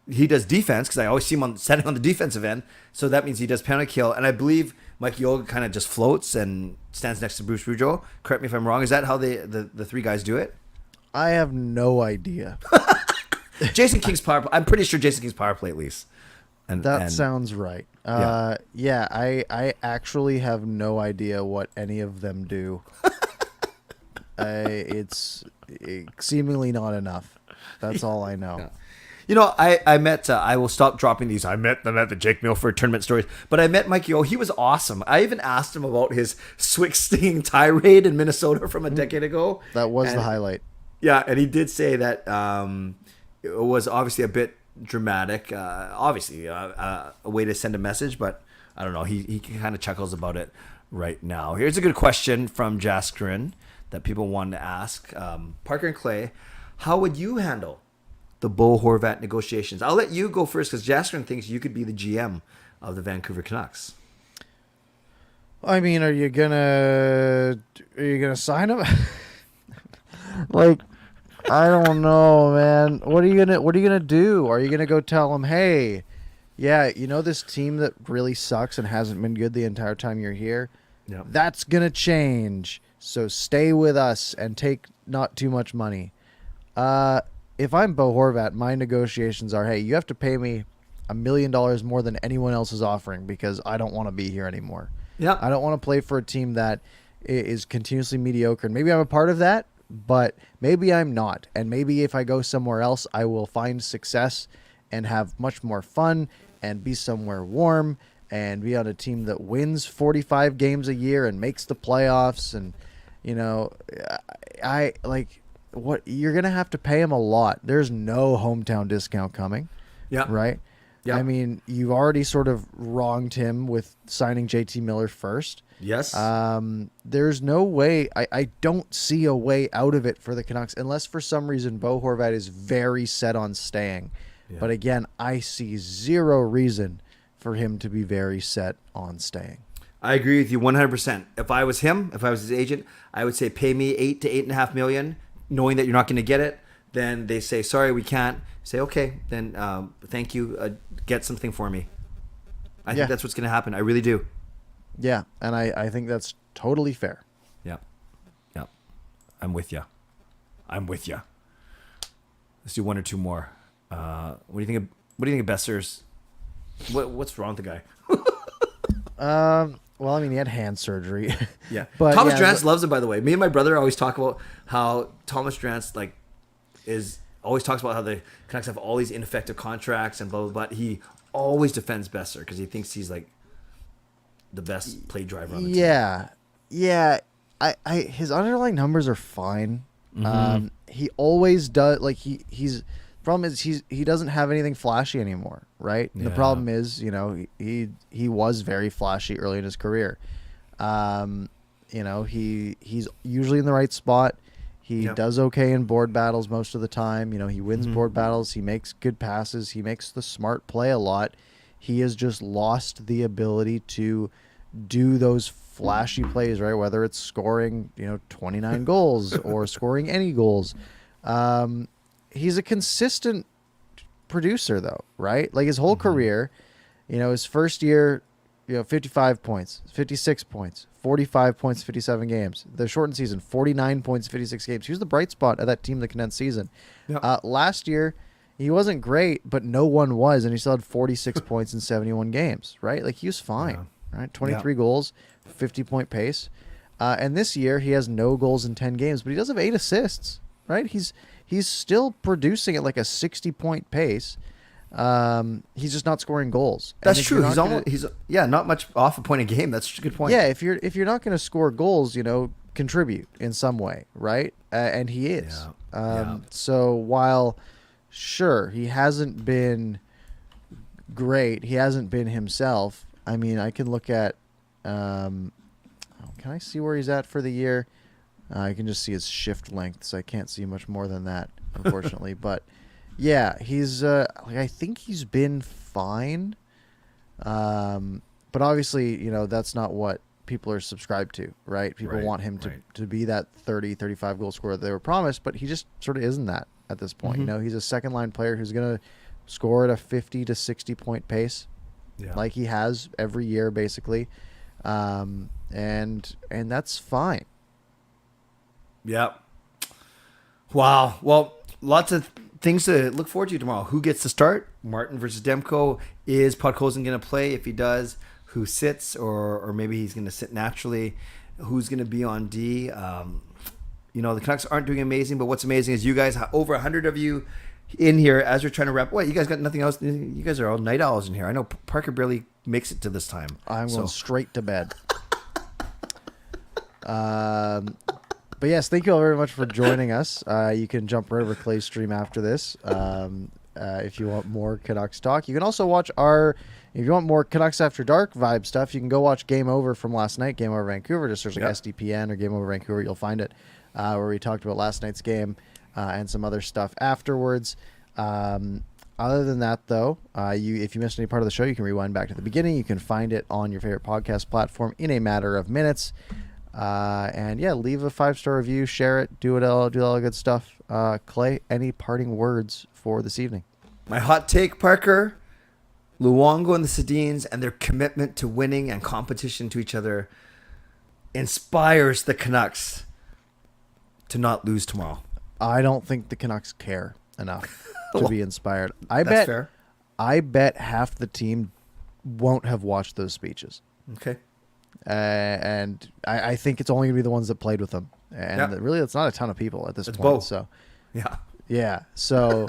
he does defense because I always see him standing on the defensive end. So that means he does penalty kill. And I believe Mike Yeo kind of just floats and stands next to Bruce Boudreau. Correct me if I'm wrong. Is that how the three guys do it?
I have no idea.
Jason King's power play. I'm pretty sure Jason King's power play at least.
That sounds right. I actually have no idea what any of them do. It's seemingly not enough. That's all I know.
Yeah. You know, I met, I will stop dropping these. I met them at the Jake Milford tournament stories, but I met Mike Yeo. He was awesome. I even asked him about his Swick stinging tirade in Minnesota from a decade ago.
That was the highlight.
Yeah, and he did say that it was obviously a bit dramatic. Obviously, a way to send a message, but I don't know. He kind of chuckles about it right now. Here's a good question from Jaskrin that people wanted to ask. Parker and Clay, how would you handle the Bo Horvat negotiations? I'll let you go first because Jaskrin thinks you could be the GM of the Vancouver Canucks.
I mean, are you gonna sign him? Like, I don't know, man. What are you gonna do? Are you gonna go tell him, hey, yeah, you know this team that really sucks and hasn't been good the entire time you're here?
Yep.
That's gonna change. So stay with us and take not too much money. If I'm Bo Horvat, my negotiations are, hey, you have to pay me $1 million more than anyone else is offering because I don't want to be here anymore.
Yeah,
I don't want to play for a team that is continuously mediocre. And maybe I'm a part of that, but maybe I'm not. And maybe if I go somewhere else, I will find success and have much more fun and be somewhere warm and be on a team that wins 45 games a year and makes the playoffs. And, you know, I like... What you're gonna have to pay him a lot. There's no hometown discount coming.
Yeah.
Right. Yeah. I mean, you've already sort of wronged him with signing JT Miller first.
Yes.
There's no way. I don't see a way out of it for the Canucks unless for some reason Bo Horvat is very set on staying. Yeah. But again, I see zero reason for him to be very set on staying.
I agree with you 100%. If I was him, if I was his agent, I would say pay me $8 to $8.5 million. Knowing that you're not going to get it, then they say, sorry, we can't. Say, okay, then thank you. Get something for me. I think that's what's going to happen. I really do.
Yeah, and I think that's totally fair.
Yeah. Yeah. I'm with you. Let's do one or two more. What do you think of Besser's? What's wrong with the
guy? Well, I mean, he had hand surgery.
Yeah. But Thomas Drance loves him, by the way. Me and my brother always talk about how Thomas Drance always talks about how the Canucks have all these ineffective contracts and blah, blah, blah. He always defends Besser because he thinks he's like the best play driver on the team.
Yeah. His underlying numbers are fine. Mm-hmm. He always does, like, he's... Problem is he doesn't have anything flashy anymore, right? Yeah. The problem is, you know, he was very flashy early in his career. You know, he's usually in the right spot. He does okay in board battles most of the time. You know, he wins board battles. He makes good passes. He makes the smart play a lot. He has just lost the ability to do those flashy plays, right? Whether it's scoring, 29 goals or scoring any goals. He's a consistent producer, though, right? Like his whole career, his first year, 55 points, 56 points, 45 points, 57 games. The shortened season, 49 points, 56 games. He was the bright spot of that team, the condensed season. Yep. Last year, he wasn't great, but no one was, and he still had 46 points in 71 games, right? Like he was fine, right? 23 goals, 50-point pace. And this year, he has no goals in 10 games, but he does have 8 assists, right? He's still producing at like a 60-point pace. He's just not scoring goals.
That's true. He's not much off a point a game. That's a good point.
Yeah, if you're not going to score goals, contribute in some way, right? And he is. So while sure he hasn't been great, he hasn't been himself. I mean, I can look at. Can I see where he's at for the year? You can just see his shift length, so I can't see much more than that, unfortunately. But yeah, he's I think he's been fine. But obviously, that's not what people are subscribed to, right? People want him to be that 30, 35 goal scorer that they were promised, but he just sort of isn't that at this point.
Mm-hmm.
He's a second line player who's going to score at a 50 to 60 point pace, like he has every year, basically. And that's fine.
Yeah. Wow. Well, lots of things to look forward to tomorrow. Who gets to start? Martin versus Demko. Is Podkolzin going to play? If he does, who sits? Or maybe he's going to sit naturally. Who's going to be on D? The Canucks aren't doing amazing, but what's amazing is you guys, over 100 of you in here as we're trying to wrap. What, you guys got nothing else? You guys are all night owls in here. I know Parker barely makes it to this time.
I'm going straight to bed. But yes, thank you all very much for joining us. You can jump right over Clay's stream after this if you want more Canucks talk. You can also watch if you want more Canucks After Dark vibe stuff, you can go watch Game Over from last night, Game Over Vancouver. Just search SDPN or Game Over Vancouver. You'll find it where we talked about last night's game and some other stuff afterwards. Other than that, though, if you missed any part of the show, you can rewind back to the beginning. You can find it on your favorite podcast platform in a matter of minutes. Leave a 5-star review, share it, do all the good stuff. Clay, any parting words for this evening?
My hot take, Parker, Luongo and the Sedins and their commitment to winning and competition to each other inspires the Canucks to not lose tomorrow.
I don't think the Canucks care enough to be inspired.
That's fair.
I bet half the team won't have watched those speeches.
Okay.
And I think it's only going to be the ones that played with them. And really, it's not a ton of people at this point.
Both.
So,
yeah.
So,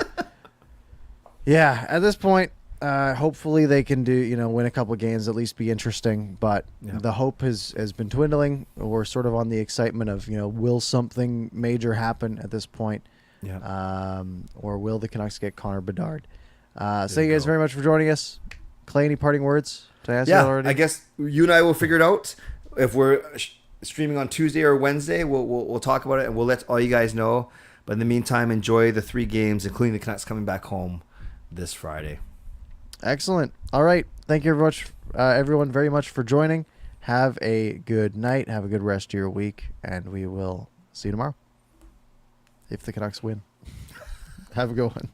at this point, hopefully they can win a couple games, at least be interesting. But the hope has been dwindling. We're sort of on the excitement of, will something major happen at this point?
Yeah.
Or will the Canucks get Connor Bedard? Thank you guys very much for joining us. Clay, any parting words? Did I ask you already?
I guess you and I will figure it out. If we're streaming on Tuesday or Wednesday, we'll talk about it and we'll let all you guys know. But in the meantime, enjoy the 3 games, including the Canucks coming back home this Friday.
Excellent. All right. Thank you very much, everyone, very much for joining. Have a good night. Have a good rest of your week, and we will see you tomorrow if the Canucks win. Have a good one.